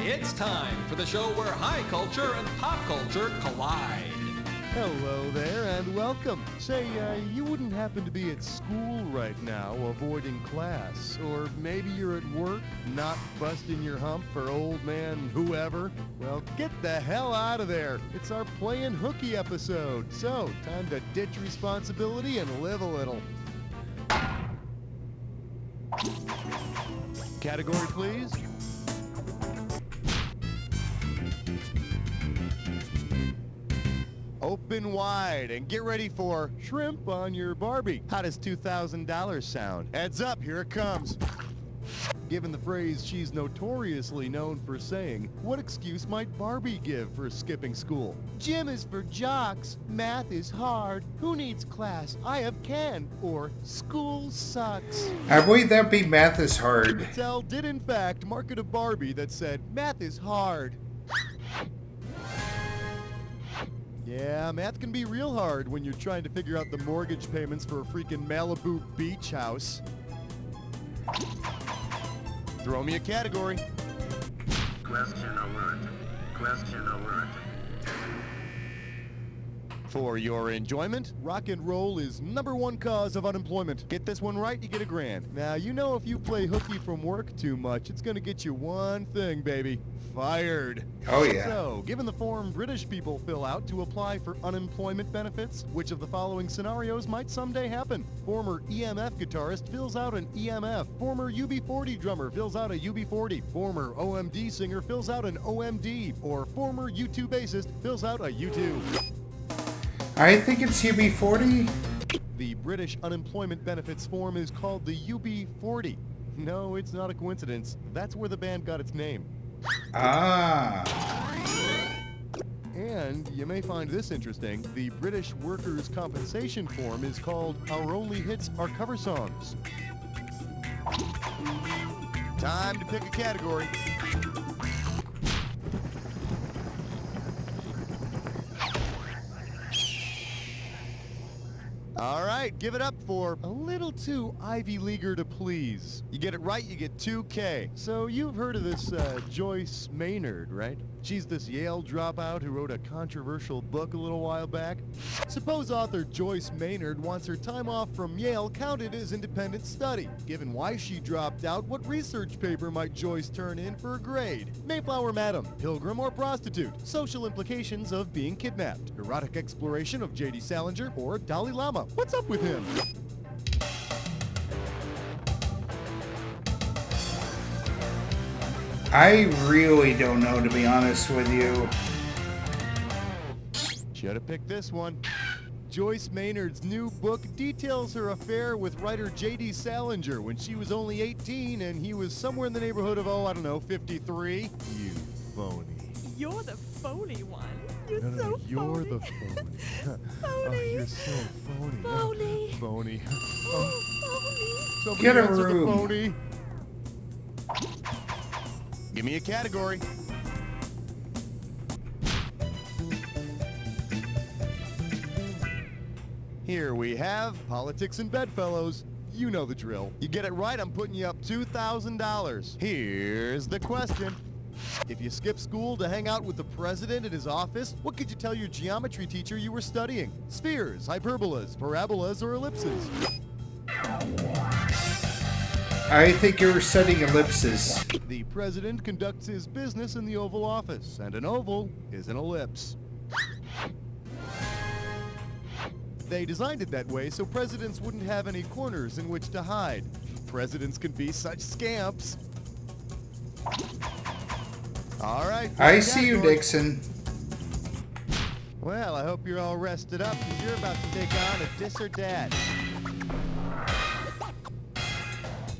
It's time for the show where high culture and pop culture collide. Hello there and welcome. Say, you wouldn't happen to be at school right now avoiding class, or maybe you're at work not busting your hump for old man whoever? Well, get the hell out of there. It's our Playin' Hooky episode, so time to ditch responsibility and live a little. Category, please. Open wide and get ready for shrimp on your Barbie. How does $2,000 sound? Heads up, here it comes. Given the phrase she's notoriously known for saying, what excuse might Barbie give for skipping school? Gym is for jocks, math is hard, who needs class? I have can, or school sucks. I believe that'd be math is hard. Mattel did in fact market a Barbie that said, math is hard. Yeah, math can be real hard when you're trying to figure out the mortgage payments for a freaking Malibu beach house. Throw me a category. Question alert. Question alert. For your enjoyment, rock and roll is #1 cause of unemployment. Get this one right, you get $1,000. Now, you know if you play hooky from work too much, it's gonna get you one thing, baby. Fired. Oh, yeah. So, given the form British people fill out to apply for unemployment benefits, which of the following scenarios might someday happen? Former EMF guitarist fills out an EMF. Former UB40 drummer fills out a UB40. Former OMD singer fills out an OMD. Or former U2 bassist fills out a U2. I think it's UB40. The British unemployment benefits form is called the UB40. No, it's not a coincidence. That's where the band got its name. Ah. And you may find this interesting. The British Workers' Compensation form is called Our Only Hits Are Cover Songs. Time to pick a category. All right, give it up for a little too Ivy Leaguer to please. You get it right, you get $2K. So you've heard of this Joyce Maynard, right? She's this Yale dropout who wrote a controversial book a little while back. Suppose author Joyce Maynard wants her time off from Yale counted as independent study. Given why she dropped out, what research paper might Joyce turn in for a grade? Mayflower Madam, Pilgrim or Prostitute, social implications of being kidnapped, erotic exploration of J.D. Salinger, or Dalai Lama. What's up with him? I really don't know, to be honest with you. Should have picked this one. Joyce Maynard's new book details her affair with writer J.D. Salinger when she was only 18 and he was somewhere in the neighborhood of, 53. You phony. You're the phony one. You're No, so you're phony. the phony. Phony. Oh, you're so phony. Phony. Phony. Oh, Somebody Get a answer the room. phony. Give me a category. Here we have politics and bedfellows. You know the drill. You get it right, I'm putting you up $2,000. Here's the question. If you skip school to hang out with the president in his office, what could you tell your geometry teacher you were studying? Spheres, hyperbolas, parabolas, or ellipses? I think you were studying ellipses. The president conducts his business in the Oval Office, and an oval is an ellipse. They designed it that way so presidents wouldn't have any corners in which to hide. Presidents can be such scamps. All right. I see you, Dixon. Well, I hope you're all rested up because you're about to take on a Dis or Dat.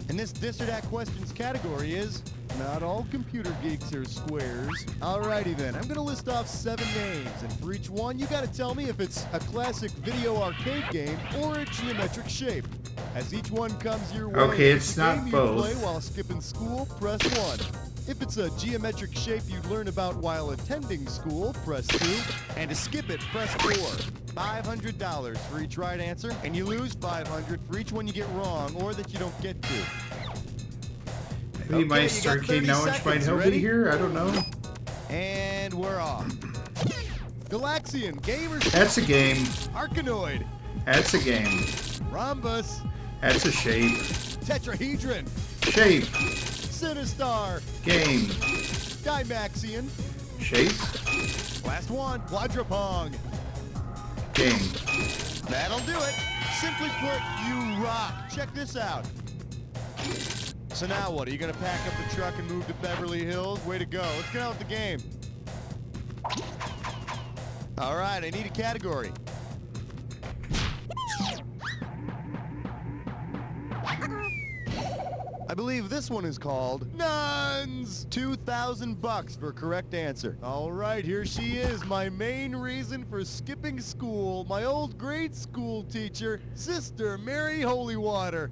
And this Dis or Dat questions category is not all computer geeks are squares. Alrighty then, I'm gonna list off 7 names, and for each one, you gotta tell me if it's a classic video arcade game or a geometric shape. As each one comes your way, Okay, it's a not game you both. play while skipping school, press 1. If it's a geometric shape you'd learn about while attending school, press 2. And to skip it, press 4. $500 for each right answer, and you lose $500 for each one you get wrong or that you don't get to. Maybe my you got arcade 30 knowledge might seconds. help me Ready? here. I don't know. And we're off. Galaxian, game or shape? That's a game. Arkanoid. That's a game. Rhombus. That's a shape. Tetrahedron. Shape. Sinistar. Game. Dymaxion. Shape. Last one. Quadropong. Game. That'll do it. Simply put, you rock. Check this out. So now what? Are you going to pack up the truck and move to Beverly Hills? Way to go. Let's get on with the game. All right, I need a category. I believe this one is called Nuns. $2,000 for correct answer. All right, here she is, my main reason for skipping school. My old grade school teacher, Sister Mary Holywater.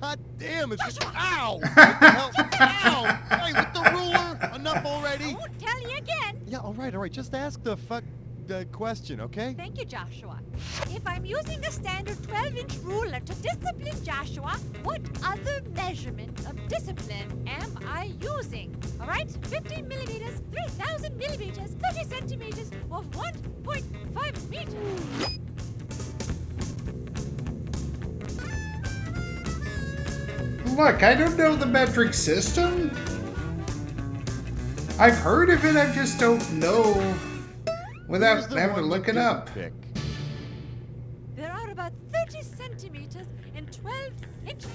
Hot damn, it's just, ow! What the hell? Ow! Hey, with the ruler, enough already. I won't tell you again. Yeah, all right, just ask the question, okay? Thank you, Joshua. If I'm using a standard 12-inch ruler to discipline Joshua, what other measurement of discipline am I using? All right? 15 millimeters, 3,000 millimeters, 30 centimeters, or 1.5 meters. Look, I don't know the metric system. I've heard of it, I just don't know without having to look it up. There are about 30 centimeters and 12 inches.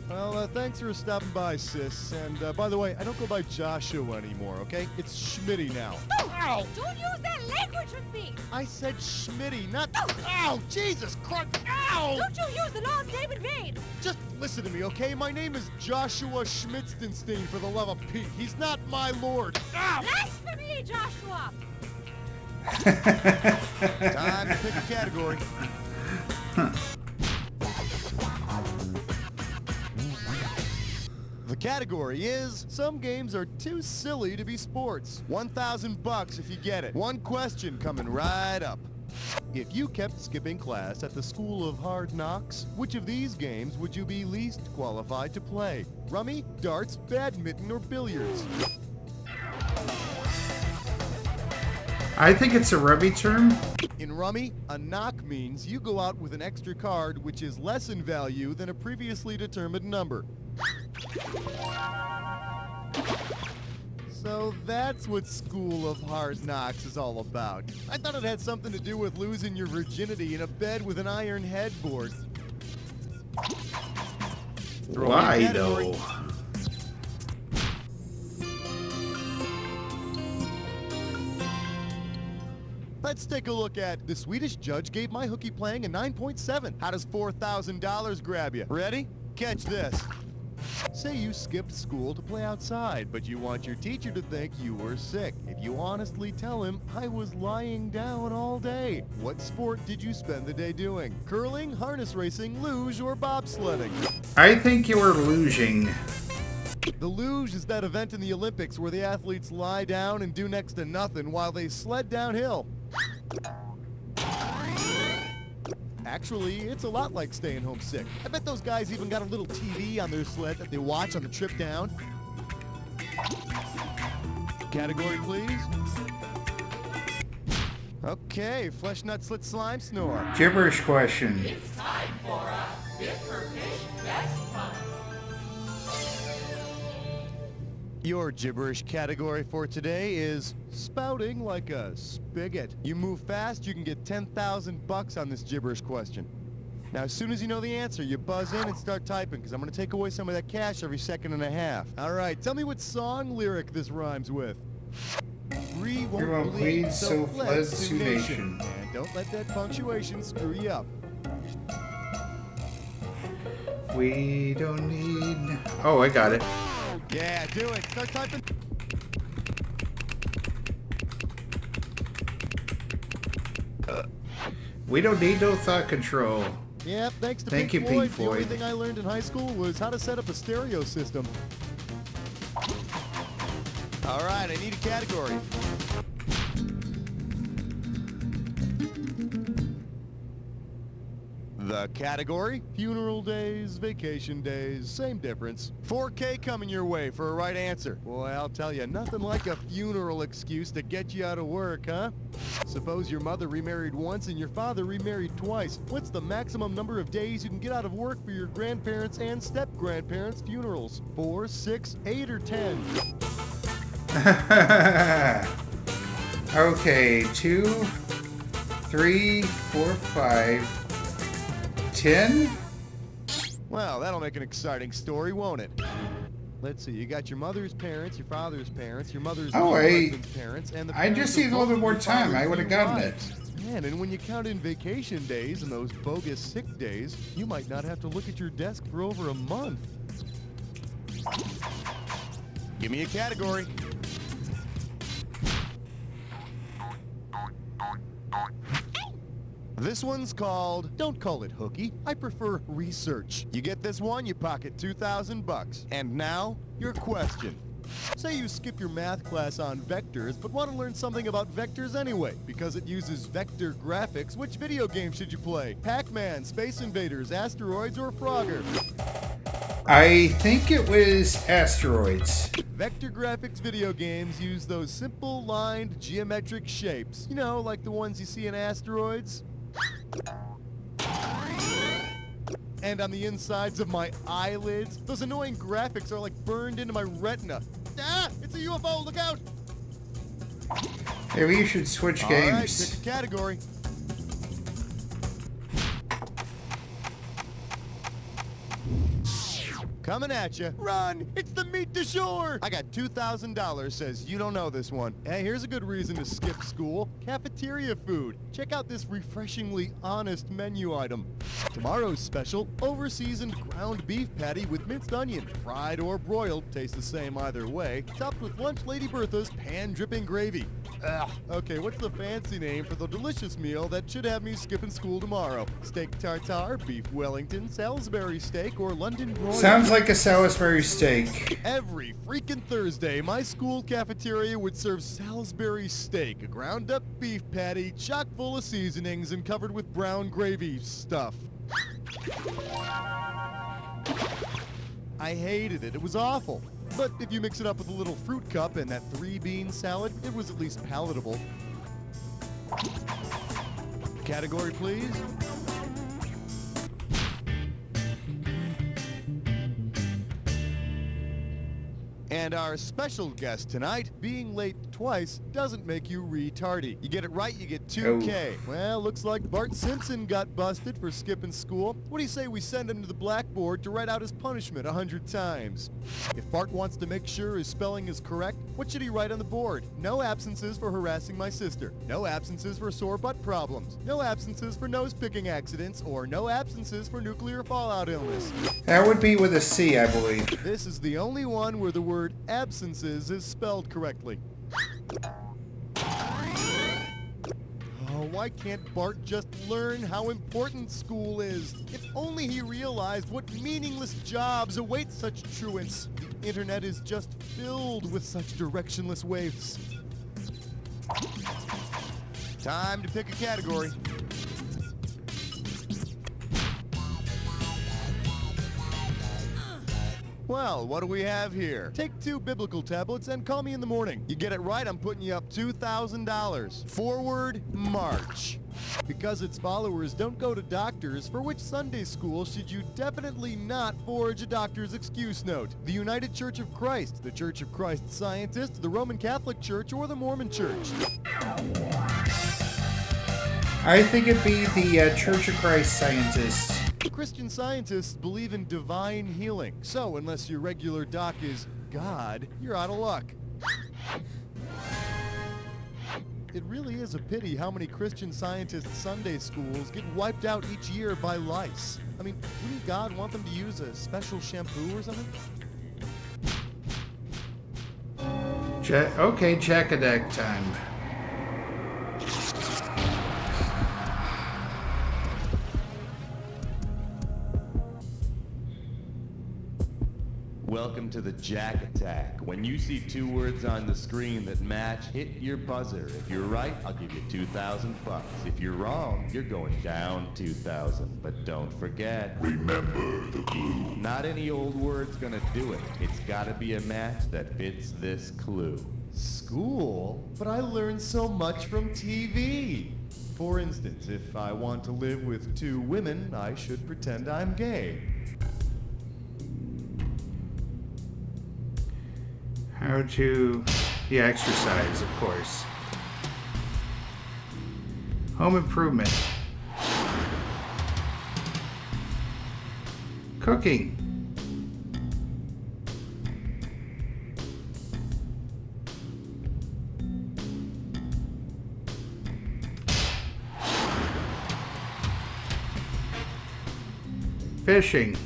Well, thanks for stopping by, sis. And by the way, I don't go by Joshua anymore, okay? It's Schmitty now. Ow! Don't use that language with me! I said Schmitty, not... Ow! Jesus Christ! Ow! Don't you use the Lord's name in vain! Just listen to me, okay? My name is Joshua Schmitzenstein, for the love of Pete. He's not my lord. Ow! Blasphemy, Joshua! Time to pick a category. The category is, some games are too silly to be sports. $1,000 if you get it. One question coming right up. If you kept skipping class at the School of Hard Knocks, which of these games would you be least qualified to play? Rummy, darts, badminton, or billiards? I think it's a rummy term. In Rummy, a knock means you go out with an extra card which is less in value than a previously determined number. So that's what School of Hard Knocks is all about. I thought it had something to do with losing your virginity in a bed with an iron headboard. Why, though? Let's take a look at the Swedish judge gave my hooky playing a 9.7. How does $4,000 grab you? Ready? Catch this. Say you skipped school to play outside, but you want your teacher to think you were sick. If you honestly tell him, I was lying down all day. What sport did you spend the day doing? Curling, harness racing, luge, or bobsledding? I think you were luging. The luge is that event in the Olympics where the athletes lie down and do next to nothing while they sled downhill. Actually, it's a lot like staying home sick. I bet those guys even got a little TV on their sled that they watch on the trip down. Category, please. Okay, flesh nut slit slime snore. Gibberish question. It's time for a Bifferfish Best Fun. Your gibberish category for today is spouting like a spigot. You move fast, you can get $10,000 on this gibberish question. Now, as soon as you know the answer, you buzz in and start typing, because I'm going to take away some of that cash every second and a half. All right, tell me what song lyric this rhymes with. Three won't bleed, so fled Sioux Nation. And don't let that punctuation screw you up. We don't need... Oh, I got it. Yeah, do it. Start typing. We don't need no thought control. Yep, thanks to Thank you, Pink Pink Floyd. The only Floyd. thing I learned in high school was how to set up a stereo system. All right, I need a category. The category? Funeral days, vacation days, same difference. 4K coming your way for a right answer. Boy, I'll tell you, nothing like a funeral excuse to get you out of work, huh? Suppose your mother remarried once and your father remarried twice. What's the maximum number of days you can get out of work for your grandparents' and step-grandparents' funerals? 4, 6, 8, or 10? Okay, 2, 3, 4, 5, 10? Well, that'll make an exciting story, won't it? Let's see, you got your mother's parents, your father's parents, your mother's husband's parents, and the I just need a little bit more time. I would have gotten it. Man, and when you count in vacation days and those bogus sick days, you might not have to look at your desk for over a month. Give me a category. This one's called, don't call it hooky, I prefer research. You get this one, you pocket $2,000. And now, your question. Say you skip your math class on vectors, but want to learn something about vectors anyway, because it uses vector graphics. Which video game should you play? Pac-Man, Space Invaders, Asteroids, or Frogger? I think it was Asteroids. Vector graphics video games use those simple lined geometric shapes. You know, like the ones you see in Asteroids? And on the insides of my eyelids. Those annoying graphics are like burned into my retina. Ah! It's a UFO! Look out! Maybe you should switch games. All right, pick a category. Coming at you. Run! It's the meat du jour! I got $2,000, says you don't know this one. Hey, here's a good reason to skip school. Cafeteria food. Check out this refreshingly honest menu item. Tomorrow's special, over-seasoned ground beef patty with minced onion. Fried or broiled, tastes the same either way. Topped with Lunch Lady Bertha's pan-dripping gravy. Ugh. Okay, what's the fancy name for the delicious meal that should have me skipping school tomorrow? Steak tartare, beef Wellington, Salisbury steak, or London broiled? Sounds like a Salisbury steak. Every freaking Thursday, my school cafeteria would serve Salisbury steak, a ground-up beef patty, chock full of seasonings, and covered with brown gravy stuff. I hated it. It was awful. But if you mix it up with a little fruit cup and that 3-bean salad, it was at least palatable. Category, please. And our special guest tonight, being late twice doesn't make you retardy. You get it right, you get 2K. Well, looks like Bart Simpson got busted for skipping school. What do you say we send him to the blackboard to write out his punishment 100 times? If Bart wants to make sure his spelling is correct, what should he write on the board? No absences for harassing my sister. No absences for sore butt problems. No absences for nose-picking accidents. Or no absences for nuclear fallout illness. That would be with a C, I believe. This is the only one where the word absences is spelled correctly. Oh, why can't Bart just learn how important school is? If only he realized what meaningless jobs await such truants. The internet is just filled with such directionless waifs. Time to pick a category. Well, what do we have here? Take 2 biblical tablets and call me in the morning. You get it right, I'm putting you up $2,000. Forward march. Because its followers don't go to doctors, for which Sunday school should you definitely not forge a doctor's excuse note? The United Church of Christ, the Church of Christ Scientist, the Roman Catholic Church, or the Mormon Church? I think it'd be the Church of Christ Scientists. Christian Scientists believe in divine healing, so unless your regular doc is God, you're out of luck. It really is a pity how many Christian Scientist Sunday schools get wiped out each year by lice. I mean, wouldn't God want them to use a special shampoo or something? Okay, Jack-a-deck time. Welcome to the Jack Attack. When you see 2 words on the screen that match, hit your buzzer. If you're right, I'll give you $2,000 bucks. If you're wrong, you're going down 2,000. But don't forget, remember the clue. Not any old word's gonna do it. It's gotta be a match that fits this clue. School? But I learned so much from TV. For instance, if I want to live with 2 women, I should pretend I'm gay. How to... Yeah, exercise, of course. Home improvement. Cooking. Fishing.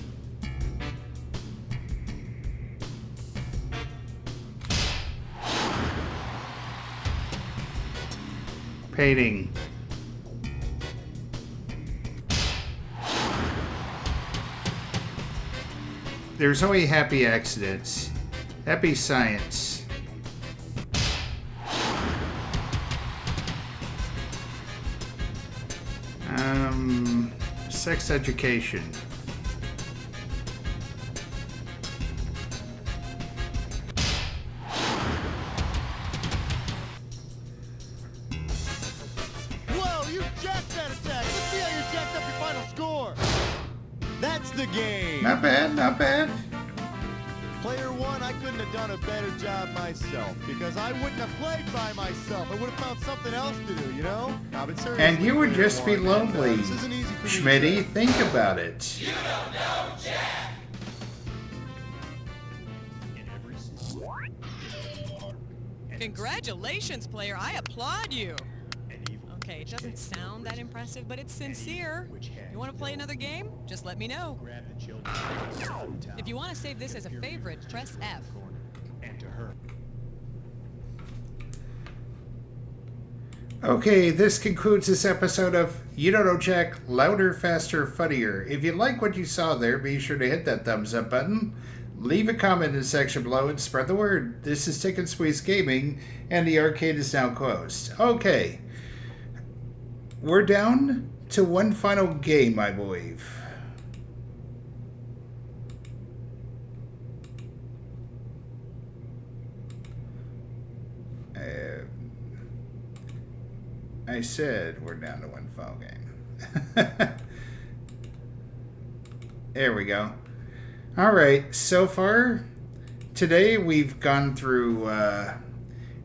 Painting. There's only happy accidents. Happy science. Sex education. Whoa, you jacked that attack! Let's see how you jacked up your final score! That's the game. Not bad, not bad. Player one, I couldn't have done a better job myself because I wouldn't have played by myself. I would have found something else to do, you know? Nah, but seriously, And you would player just be one, lonely. this isn't easy for me to Schmitty, say. think about it. You don't know Jack. Congratulations, player. I applaud you. Okay, it doesn't sound that impressive, but it's sincere. You want to play another game? Just let me know. If you want to save this as a favorite, press F. Okay, this concludes this episode of You Don't Know Jack, Louder, Faster, Funnier. If you like what you saw there, be sure to hit that thumbs up button. Leave a comment in the section below and spread the word. This is Tick and Squeeze Gaming, and the arcade is now closed. Okay. We're down to one final game, I believe. I said we're down to one final game. There we go. All right, so far today we've gone through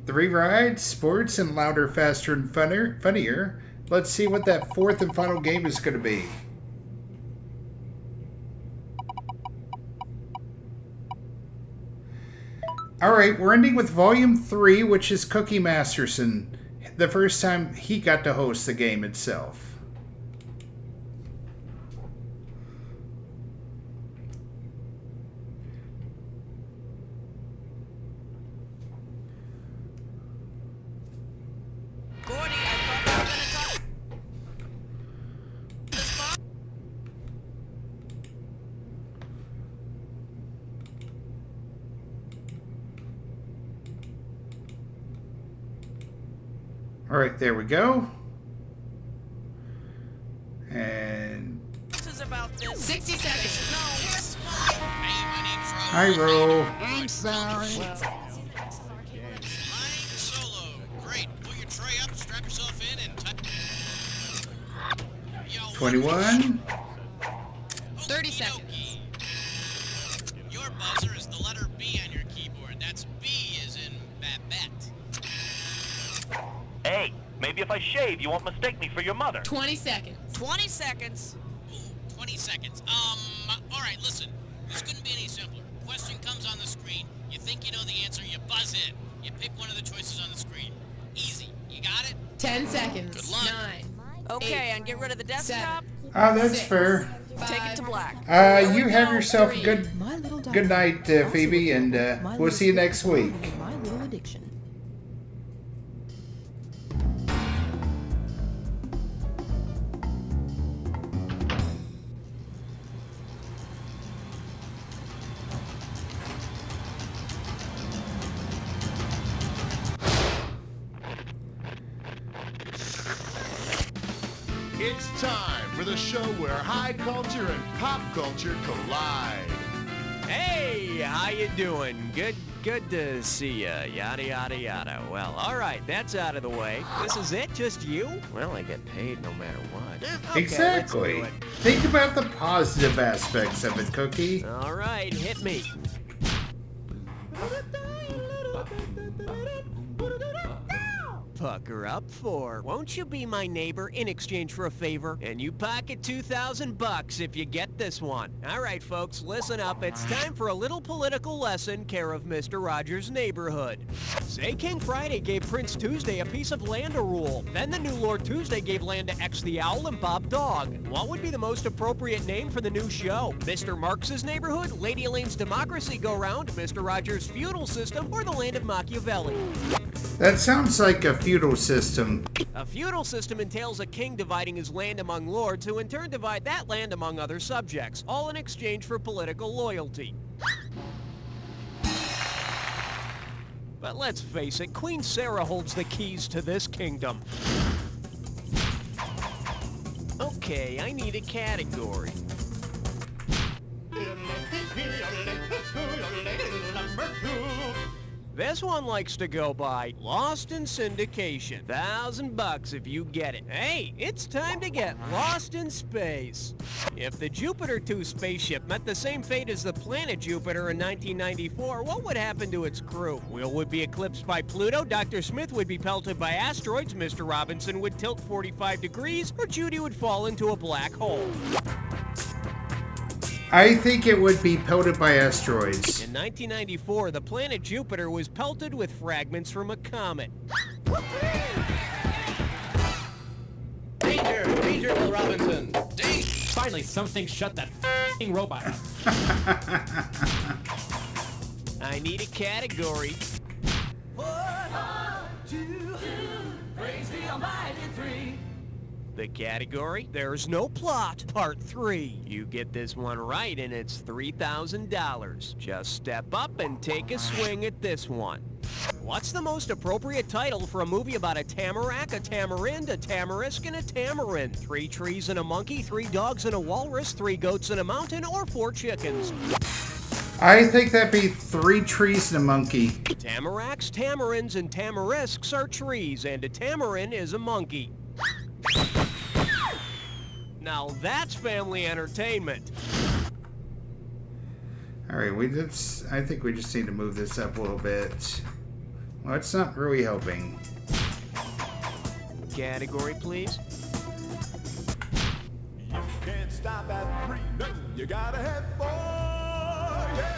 3 rides, sports, and louder, faster, and funnier. Let's see what that fourth and final game is going to be. All right, we're ending with Volume 3, which is Cookie Masterson. The first time he got to host the game itself. All right, there we go. And This is about this. 60 seconds. I roll. I'm sorry. Solo. Great. Pull your tray up, strap yourself in, and 21. 30 seconds. Your buzzer is the letter B on your keyboard. That's B as in Babette. Hey, maybe if I shave, you won't mistake me for your mother. 20 seconds. 20 seconds. Ooh, 20 seconds. All right, listen. This couldn't be any simpler. Question comes on the screen. You think you know the answer, you buzz in. You pick one of the choices on the screen. Easy. You got it? 10 seconds. Good luck. 9. Okay, and get rid of the desktop. Oh, that's fair. Take it to black. You have yourself a good night, Phoebe, and we'll see you next week. My little addiction. It's time for the show where high culture and pop culture collide. Hey, how you doing? Good to see ya. Yada, yada, yada. Well, all right, that's out of the way. This is it? Just you? Well, I get paid no matter what. Okay, Exactly. let's do it. Think about the positive aspects of it, Cookie. All right, hit me. Pucker up for. Won't you be my neighbor in exchange for a favor? And you pocket $2,000 if you get this one. All right, folks, listen up. It's time for a little political lesson care of Mr. Rogers' neighborhood. Say King Friday gave Prince Tuesday a piece of land to rule. Then the new Lord Tuesday gave land to X the Owl and Bob Dog. What would be the most appropriate name for the new show? Mr. Marx's neighborhood, Lady Elaine's Democracy Go-Round, Mr. Rogers' feudal system, or the land of Machiavelli? That sounds like a feudal system. A feudal system entails a king dividing his land among lords who in turn divide that land among other subjects, all in exchange for political loyalty. But let's face it, Queen Sarah holds the keys to this kingdom. Okay, I need a category. This one likes to go by Lost in Syndication. $1,000 if you get it. Hey, it's time to get lost in space. If the Jupiter 2 spaceship met the same fate as the planet Jupiter in 1994, what would happen to its crew? Will would be eclipsed by Pluto, Dr. Smith would be pelted by asteroids, Mr. Robinson would tilt 45 degrees, or Judy would fall into a black hole. I think it would be pelted by asteroids. In 1994, the planet Jupiter was pelted with fragments from a comet. Danger! Danger, Will Robinson! Finally, something shut that f***ing robot. I need a category. 1, 2, praise the almighty 3. The category, There's No Plot, Part 3. You get this one right and it's $3,000. Just step up and take a swing at this one. What's the most appropriate title for a movie about a tamarack, a tamarind, a tamarisk, and a tamarind? 3 trees and a monkey, 3 dogs and a walrus, 3 goats and a mountain, or 4 chickens? I think that'd be 3 trees and a monkey. Tamaracks, tamarinds, and tamarisks are trees, and a tamarin is a monkey. Now that's family entertainment. All right, I think we just need to move this up a little bit. Well, it's not really helping. Category, please. You can't stop at 3, no, you gotta head for, yeah.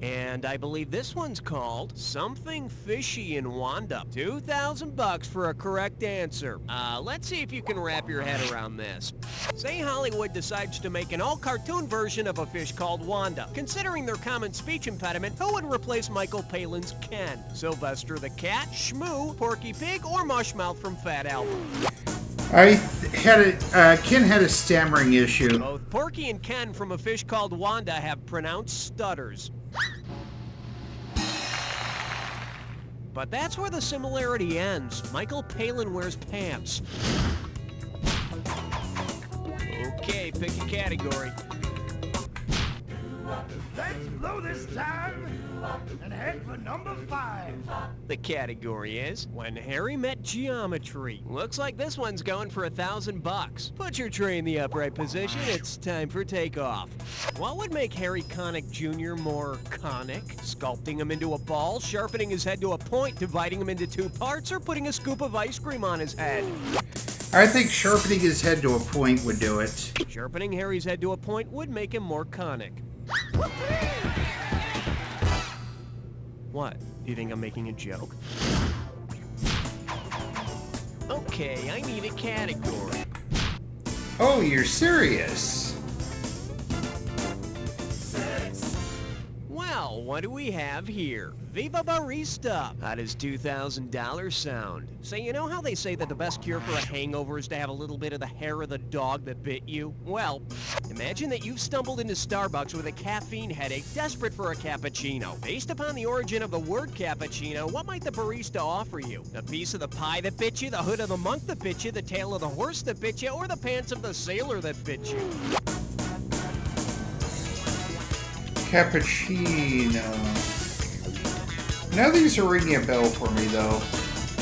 And I believe this one's called Something Fishy in Wanda. $2,000 for a correct answer. Let's see if you can wrap your head around this. Say Hollywood decides to make an all-cartoon version of a fish called Wanda. Considering their common speech impediment, who would replace Michael Palin's Ken? Sylvester the Cat, Shmoo, Porky Pig, or Mushmouth from Fat Albert? Ken had a stammering issue. Both Porky and Ken from A Fish Called Wanda have pronounced stutters. But that's where the similarity ends. Michael Palin wears pants. Okay, pick a category. Let's blow this time and head for number 5. The category is When Harry Met Geometry. Looks like this one's going for $1,000. Put your tray in the upright position. It's time for takeoff. What would make Harry Connick Jr. more conic? Sculpting him into a ball, sharpening his head to a point, dividing him into 2 parts, or putting a scoop of ice cream on his head? I think sharpening his head to a point would do it. Sharpening Harry's head to a point would make him more conic. What? Do you think I'm making a joke? Okay, I need a category. Oh, you're serious? Well, what do we have here? Viva Barista! How does $2,000 sound? So you know how they say that the best cure for a hangover is to have a little bit of the hair of the dog that bit you? Well, imagine that you've stumbled into Starbucks with a caffeine headache, desperate for a cappuccino. Based upon the origin of the word cappuccino, what might the barista offer you? A piece of the pie that bit you, the hood of the monk that bit you, the tail of the horse that bit you, or the pants of the sailor that bit you? Cappuccino. None of these are ringing a bell for me, though.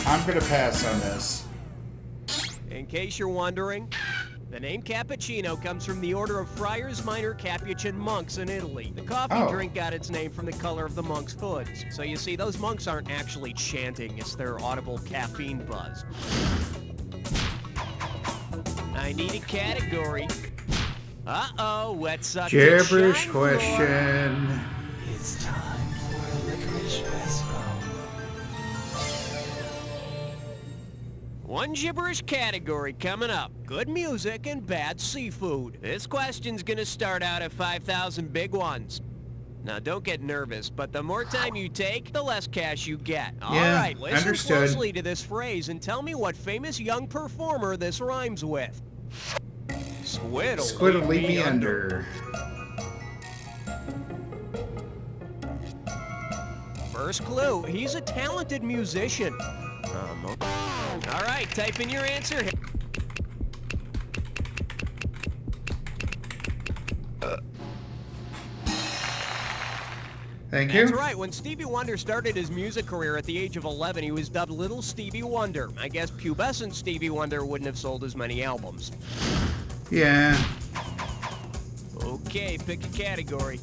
I'm going to pass on this. In case you're wondering, the name cappuccino comes from the order of Friars Minor Capuchin monks in Italy. The coffee drink got its name from the color of the monks' hoods. So you see, those monks aren't actually chanting, it's their audible caffeine buzz. I need a category. Uh-oh, wet suck. Gibberish question. It's time for licorice espresso. One gibberish category coming up. Good music and bad seafood. This question's gonna start out at 5,000 big ones. Now, don't get nervous, but the more time you take, the less cash you get. All right, listen closely to this phrase and tell me what famous young performer this rhymes with. Squid'll leave me under. First clue, he's a talented musician. All right, type in your answer. Thank you. That's right. When Stevie Wonder started his music career at the age of 11, he was dubbed Little Stevie Wonder. I guess pubescent Stevie Wonder wouldn't have sold as many albums. Yeah. Okay, pick a category.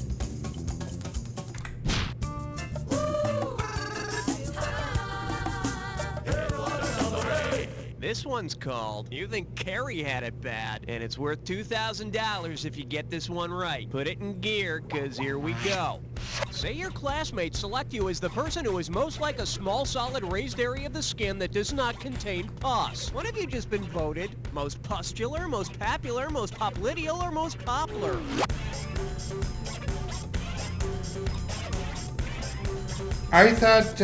This one's called You Think Carrie Had It Bad, and it's worth $2,000 if you get this one right. Put it in gear, because here we go. Say your classmates select you as the person who is most like a small, solid, raised area of the skin that does not contain pus. What have you just been voted? Most pustular, most papular, most popliteal, or most poplar? I thought,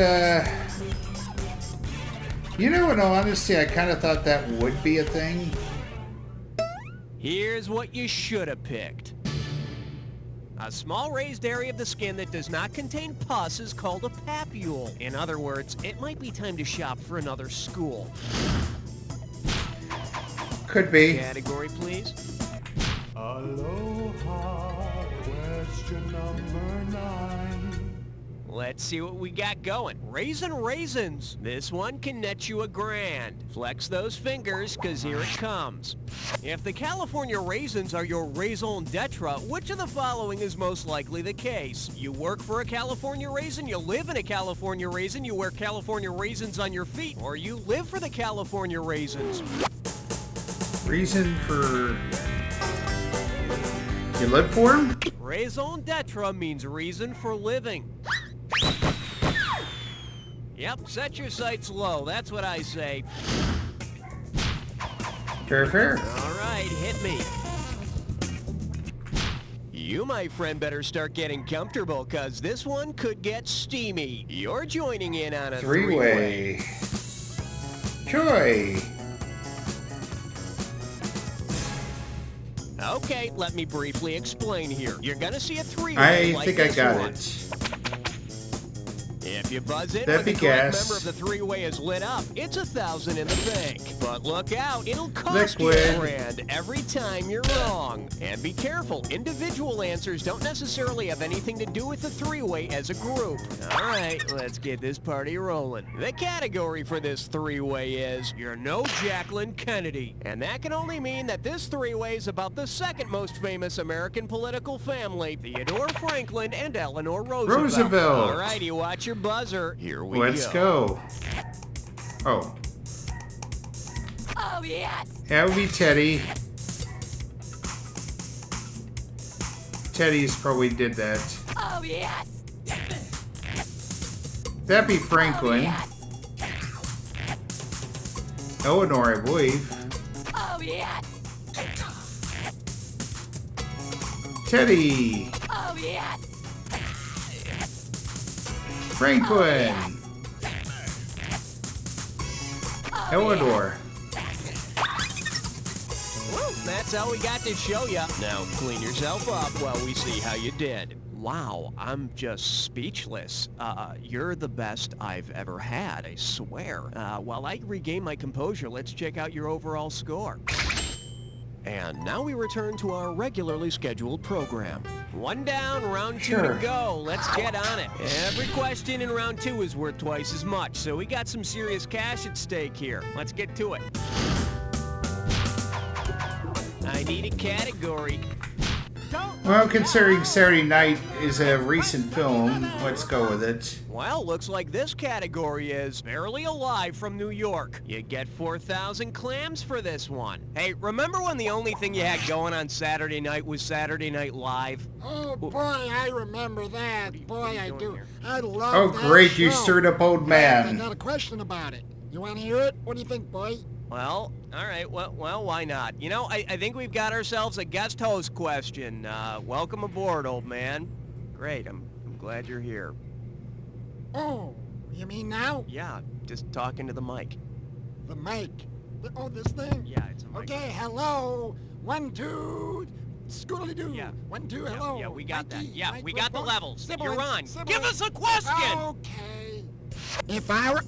you know, in all honesty, I kind of thought that would be a thing. Here's what you should have picked. A small raised area of the skin that does not contain pus is called a papule. In other words, it might be time to shop for another school. Could be. Category, please. Aloha, question number 9. Let's see what we got going. Raisin Raisins. This one can net you $1,000. Flex those fingers, cause here it comes. If the California raisins are your raison d'etre, which of the following is most likely the case? You work for a California raisin, you live in a California raisin, you wear California raisins on your feet, or you live for the California raisins. Reason for... You live for him? Raison d'etre means reason for living. Yep, set your sights low. That's what I say. Fair, fair. All right, hit me. You, my friend, better start getting comfortable, because this one could get steamy. You're joining in on a three-way. Joy. Okay, let me briefly explain here. You're gonna see a three-way. I think I got it. If you buzz in That'd when be the correct gas. member of the three-way is lit up, it's $1,000 in the bank. But look out, it'll cost you Liquid. $1,000 every time you're wrong. And be careful, individual answers don't necessarily have anything to do with the three-way as a group. All right, let's get this party rolling. The category for this three-way is You're No Jacqueline Kennedy. And that can only mean that this three-way is about the second most famous American political family, Theodore Franklin and Eleanor Roosevelt. All righty, watch your buzzer. Here we Let's go. Oh. Oh, yes! That would be Teddy. Teddy's probably did that. Oh, yes! That'd be Franklin. Eleanor, I believe. Oh, yes! Teddy. Oh, yes! Franklin. Eleanor. Well, that's how we got to show ya. Now clean yourself up while we see how you did. Wow, I'm just speechless. You're the best I've ever had, I swear. While I regain my composure, let's check out your overall score. And now we return to our regularly scheduled program. One down, round two to go. Let's get on it. Every question in round two is worth twice as much, so we got some serious cash at stake here. Let's get to it. I need a category. Well, considering Saturday Night is a recent film, let's go with it. Well, looks like this category is Barely Alive from New York. You get 4,000 clams for this one. Hey, remember when the only thing you had going on Saturday night was Saturday Night Live? Oh, boy, I remember that. Boy, I do. I love Oh, that great, show. you stirred up old I man. got a question about it. You want to hear it? What do you think, boy? Well, all right. Well, why not? You know, I think we've got ourselves a guest host question. Welcome aboard, old man. Great. I'm glad you're here. Oh, you mean now? Yeah, just talking to the mic. The mic. Oh, this thing? Yeah, it's a mic. Okay, hello. 1, 2, scoodly-doo. Yeah. 1, 2, hello. Yeah, we got that. Mikey, Yeah, we got the microphone. levels. Sibling, You're on. sibling. Give us a question. Okay. If I were...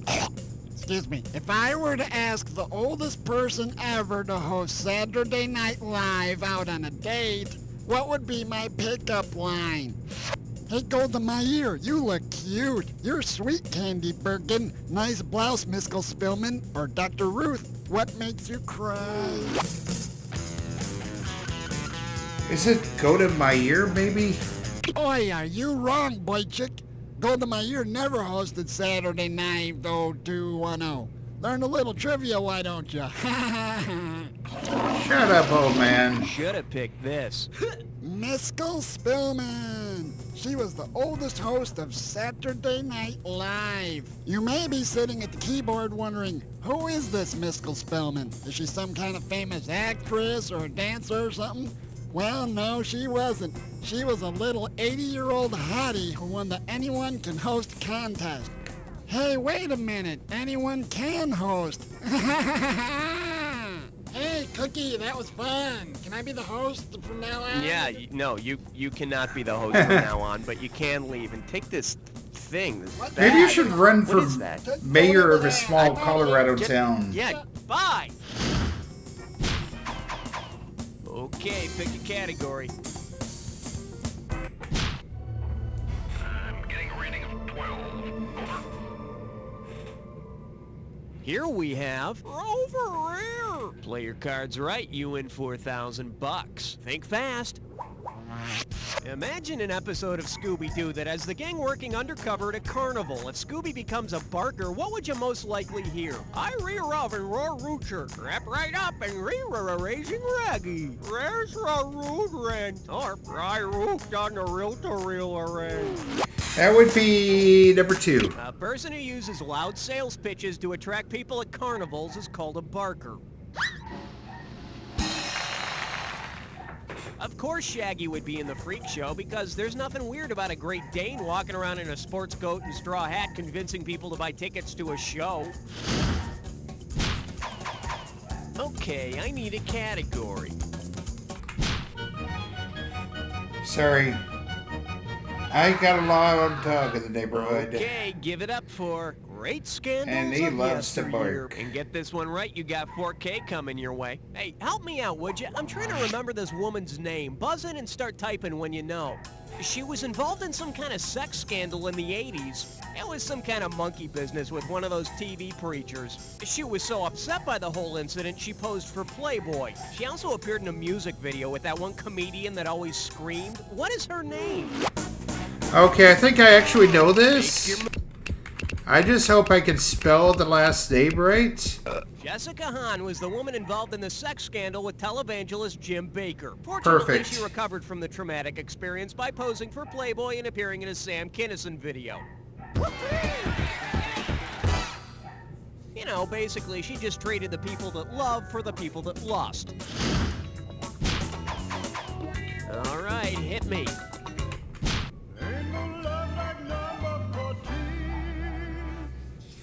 Excuse me. If I were to ask the oldest person ever to host Saturday Night Live out on a date, what would be my pickup line? Hey, Golda Meir, you look cute. You're sweet, Candy Bergen. Nice blouse, Miss Spillman. Or Dr. Ruth, what makes you cry? Is it Golda Meir, maybe? Oi, are you wrong, boy chick? Golda Meir never hosted Saturday Night 0210. Learn a little trivia, why don't you? Shut up, old man. Should have picked this. Miss Spillman. She was the oldest host of Saturday Night Live. You may be sitting at the keyboard wondering, who is this Miss Spillman? Is she some kind of famous actress or a dancer or something? Well, no, she wasn't. She was a little 80-year-old hottie who won the Anyone Can Host contest. Hey, wait a minute. Anyone can host. Hey, Cookie, that was fun. Can I be the host from now on? Yeah, no, you cannot be the host from now on, but you can leave and take this thing. This Maybe you bag. should run What for is that? mayor of a small Colorado town. Yeah, bye. Okay, pick a category. I'm getting a rating of 12. Over. Here we have Rover Rare. Play your cards right, you win $4,000. Think fast. Imagine an episode of Scooby-Doo that has the gang working undercover at a carnival. If Scooby becomes a barker, what would you most likely hear? I re-rub and roar roocher. Wrap right up and re-raising raggy. Where's the root rent? Or I roofed on the reel-to-reel array. That would be number 2. A person who uses loud sales pitches to attract people at carnivals is called a barker. Of course Shaggy would be in the freak show because there's nothing weird about a Great Dane walking around in a sports coat and straw hat convincing people to buy tickets to a show. Okay, I need a category. Sorry. I got a loud dog in the neighborhood. Okay, give it up for Great Scandals And he of loves to Yesteryear. bark. And get this one right, you got 4K coming your way. Hey, help me out, would you? I'm trying to remember this woman's name. Buzz in and start typing when you know. She was involved in some kind of sex scandal in the 80s. It was some kind of monkey business with one of those TV preachers. She was so upset by the whole incident, she posed for Playboy. She also appeared in a music video with that one comedian that always screamed. What is her name? Okay, I think I actually know this. I just hope I can spell the last name right. Jessica Hahn was the woman involved in the sex scandal with televangelist Jim Baker. Fortunately, Perfect. she recovered from the traumatic experience by posing for Playboy and appearing in a Sam Kinison video. You know, basically, she just traded the people that love for the people that lost. All right, hit me.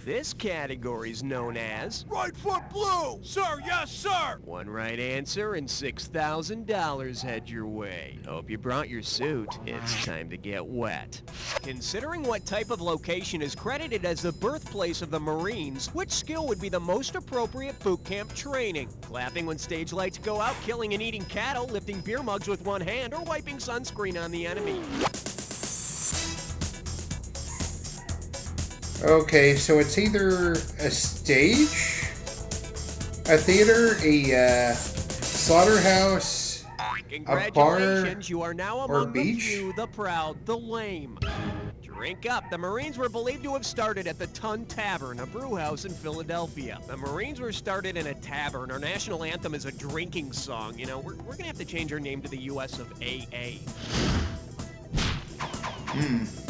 This category is known as Right foot blue! Sir, yes, sir! one right answer and $6,000 head your way. Hope you brought your suit. It's time to get wet. Considering what type of location is credited as the birthplace of the Marines, which skill would be the most appropriate boot camp training? Clapping when stage lights go out, killing and eating cattle, lifting beer mugs with one hand, or wiping sunscreen on the enemy? Okay, so it's either a stage, a theater, a slaughterhouse, a bar, Congratulations, you are now or among the beach. few, the proud, the lame. Drink up. The Marines were believed to have started at the Tun Tavern, a brew house in Philadelphia. The Marines were started in a tavern. Our national anthem is a drinking song. You know, we're going to have to change our name to the U.S. of AA.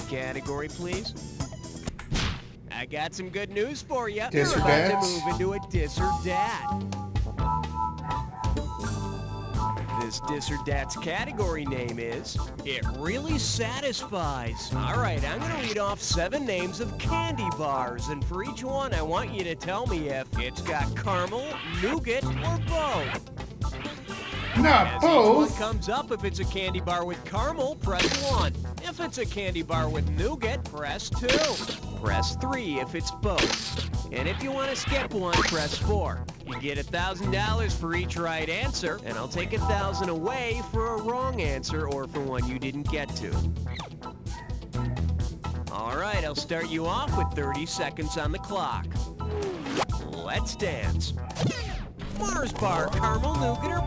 Category, please. I got some good news for you. Dis You're or about dat? to move into a dis or dat. This dis or dat's category name is It Really Satisfies. All right, I'm going to read off 7 names of candy bars, and for each one, I want you to tell me if it's got caramel, nougat, or both. Not As both. each one comes up, if it's a candy bar with caramel, press 1. If it's a candy bar with nougat, press 2. Press 3 if it's both. And if you want to skip one, press 4. You get $1,000 for each right answer, and I'll take $1,000 away for a wrong answer or for one you didn't get to. right, I'll start you off with 30 seconds on the clock. Let's dance. Mars bar, caramel, nougat, or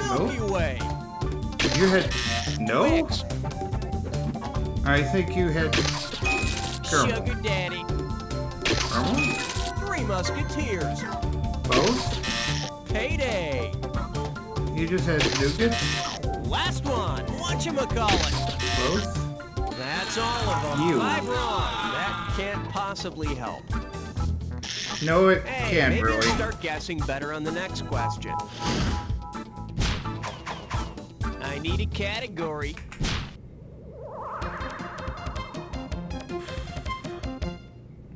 bubble? Milky Way. You had no? Twix. I think you had caramel. Sugar Daddy. Caramel? Three Musketeers. Both? Payday. You just had nougat? Last one. Whatchamacallit? Both? That's all of them. You. 5 wrong. That can't possibly help. No, it Hey, can't maybe really. I'll start guessing better on the next question. I need a category.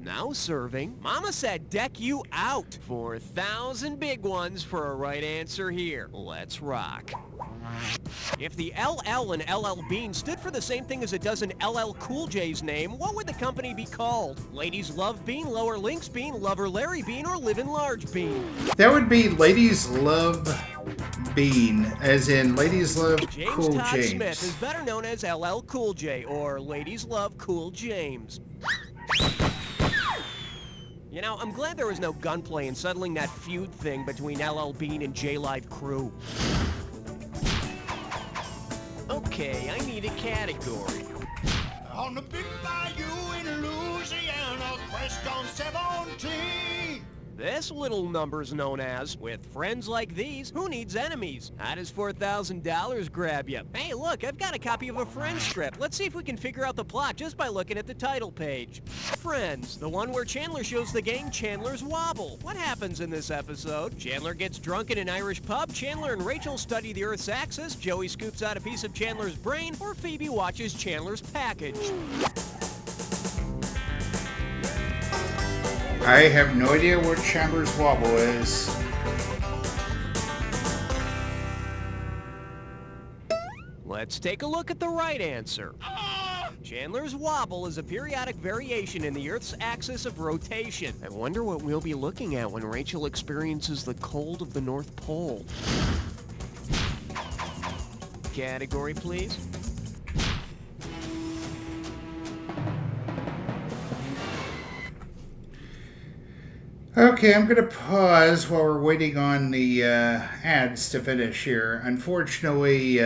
Now serving. Mama said deck you out. 4,000 big ones for a right answer here. Let's rock. If the LL in LL Bean stood for the same thing as it does in LL Cool J's name, what would the company be called? Ladies Love Bean, Lower Links Bean, Lover Larry Bean, or Livin' Large Bean? That would be Ladies Love Bean, as in Ladies Love James Cool Todd James. Smith is better known as LL Cool J, or Ladies Love Cool James. You know, I'm glad there was no gunplay in settling that feud thing between LL Bean and J-Live Crew. Okay, I need a category. On the big bayou in Louisiana, crest on 17. This little number's known as, with friends like these, who needs enemies? How does $4,000 grab you? Hey, look, I've got a copy of a Friends script. Let's see if we can figure out the plot just by looking at the title page. Friends, the one where Chandler shows the gang Chandler's Wobble. What happens in this episode? Chandler gets drunk in an Irish pub, Chandler and Rachel study the Earth's axis, Joey scoops out a piece of Chandler's brain, or Phoebe watches Chandler's package. I have no idea what Chandler's Wobble is. Let's take a look at the right answer. Chandler's Wobble is a periodic variation in the Earth's axis of rotation. I wonder what we'll be looking at when Rachel experiences the cold of the North Pole. Category, please. Okay, I'm going to pause while we're waiting on the ads to finish here. Unfortunately,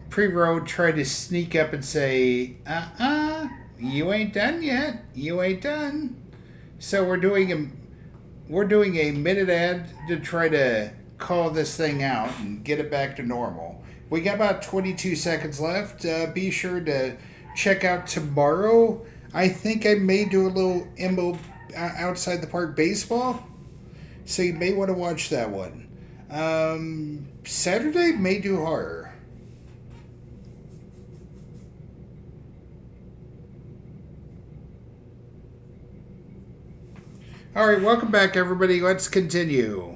Pre-Road tried to sneak up and say, you ain't done yet. You ain't done. So we're doing a minute ad to try to call this thing out and get it back to normal. We got about 22 seconds left. Be sure to check out tomorrow. I think I may do a little outside the park baseball, so you may want to watch that one. Saturday may do horror. All right, welcome back, everybody. Let's continue.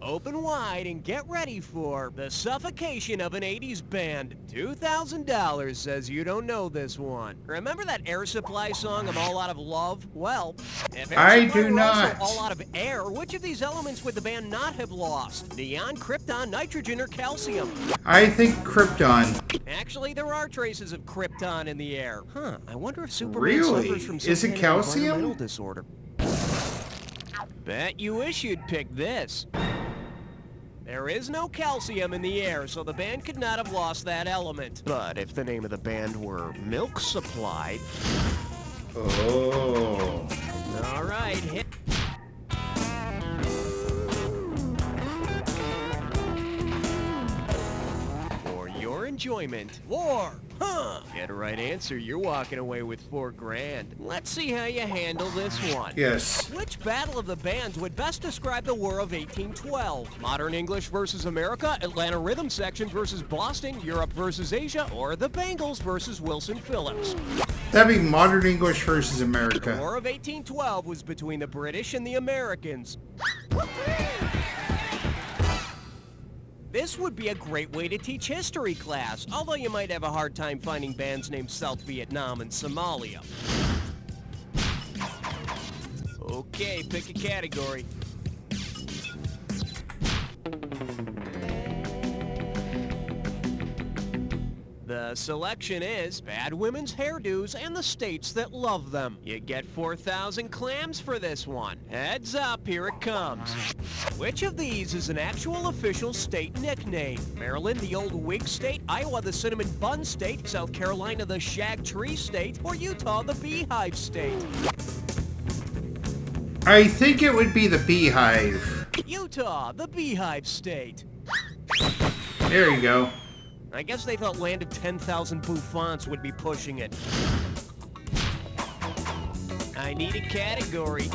Open wide and get ready for the suffocation of an 80s band. $2,000 says you don't know this one. Remember that Air Supply song, I'm All Out of Love? Well, if Air I Supply do were also not. all out of air, which of these elements would the band not have lost? Neon, krypton, nitrogen, or calcium? I think Krypton. Actually, there are traces of krypton in the air. Huh, I wonder if Superman Really? suffers from some Is it kind of calcium? environmental disorder. Bet you wish you'd pick this. There is no calcium in the air, so the band could not have lost that element. But if the name of the band were Milk Supply... Oh. All right, hit... For your enjoyment, war! Huh! Get a right answer, you're walking away with $4,000. Let's see how you handle this one. Yes. Which battle of the bands would best describe the War of 1812? Modern English versus America, Atlanta Rhythm Section versus Boston, Europe versus Asia, or the Bengals versus Wilson Phillips? That'd be Modern English versus America. The War of 1812 was between the British and the Americans. This would be a great way to teach history class, although you might have a hard time finding bands named South Vietnam and Somalia. Okay, pick a category. The The selection is bad women's hairdos and the states that love them. You get 4,000 clams for this one. Heads up, here it comes. Which of these is an actual official state nickname? Maryland, the old wig state, Iowa, the cinnamon bun state, South Carolina, the shag tree state, or Utah, the beehive state? I think it would be the beehive. Utah, the beehive state. There you go. I guess they thought Land of 10,000 Bouffants would be pushing it. I need a category.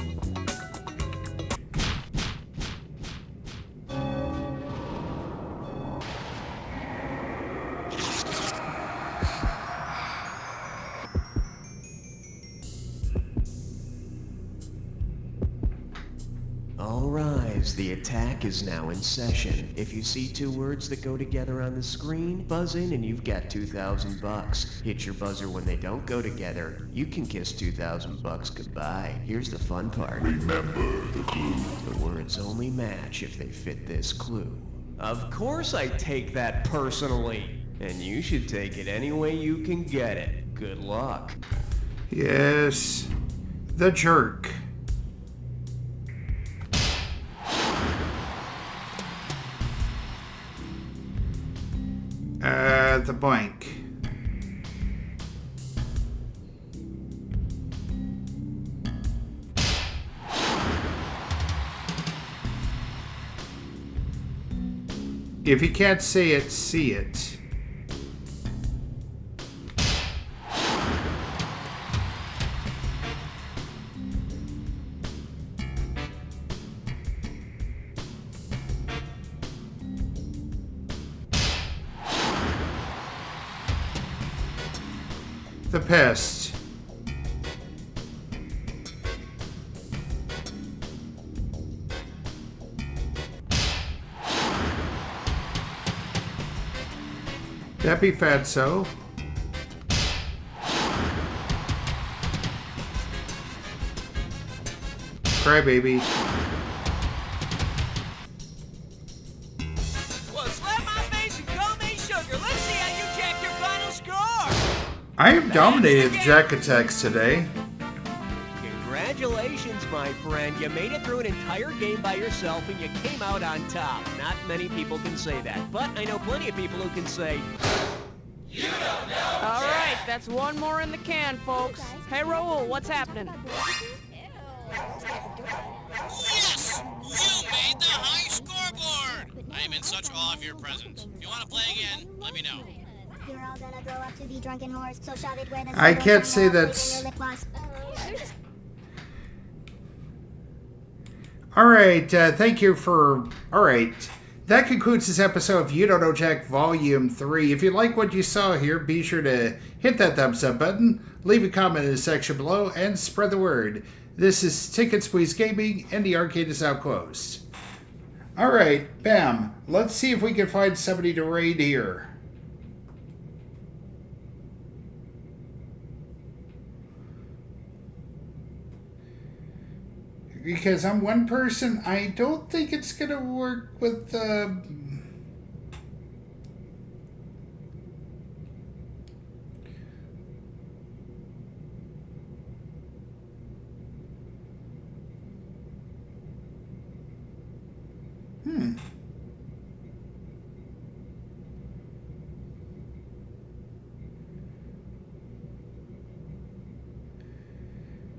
All rise, the attack is now in session. If you see two words that go together on the screen, buzz in and you've got 2,000 bucks. Hit your buzzer when they don't go together. You can kiss 2,000 bucks goodbye. Here's the fun part. Remember the clue. The words only match if they fit this clue. Of course I take that personally. And you should take it any way you can get it. Good luck. Yes. The jerk. The blank. If you can't say it, see it. The pest. That be fatso. Crybaby. Well, slap my face and call me sugar. Let's see how you jack your final score. I have dominated the Jack attacks today. Congratulations, my friend. You made it through an entire game by yourself and you came out on top. Not many people can say that, but I know plenty of people who can say, You don't know. All right, that's one more in the can, folks. Hey, Raul, what's happening? Yes! You made the high scoreboard! I am in such awe of your presence. If you want to play again, let me know. You're all gonna grow up to be drunken whores, so shove it where the I can't say that's... Alright, thank you for... Alright, that concludes this episode of You Don't Know Jack Volume 3. If you like what you saw here, be sure to hit that thumbs up button, leave a comment in the section below, and spread the word. This is Ticket Squeeze Gaming, and the arcade is now closed. Alright, bam. Let's see if we can find somebody to raid here. Because I'm one person, I don't think it's going to work with the...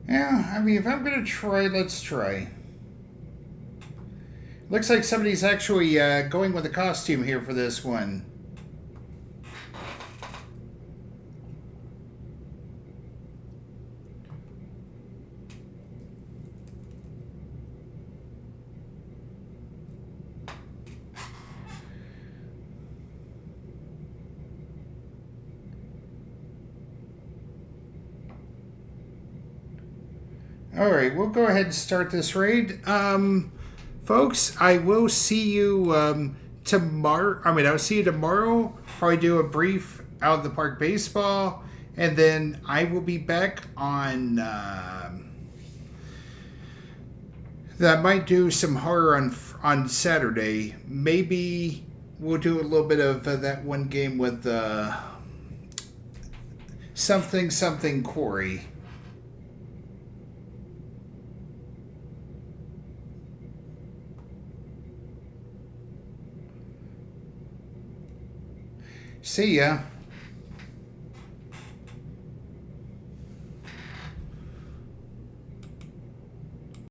Yeah, I mean, if I'm going to try, let's try. Looks like somebody's actually going with a costume here for this one. Alright, we'll go ahead and start this raid. Folks, I will see you tomorrow. I'll see you tomorrow. Probably do a brief Out of the Park baseball. And then I will be back on... that might do some horror on Saturday. Maybe we'll do a little bit of that one game with something something quarry. See ya.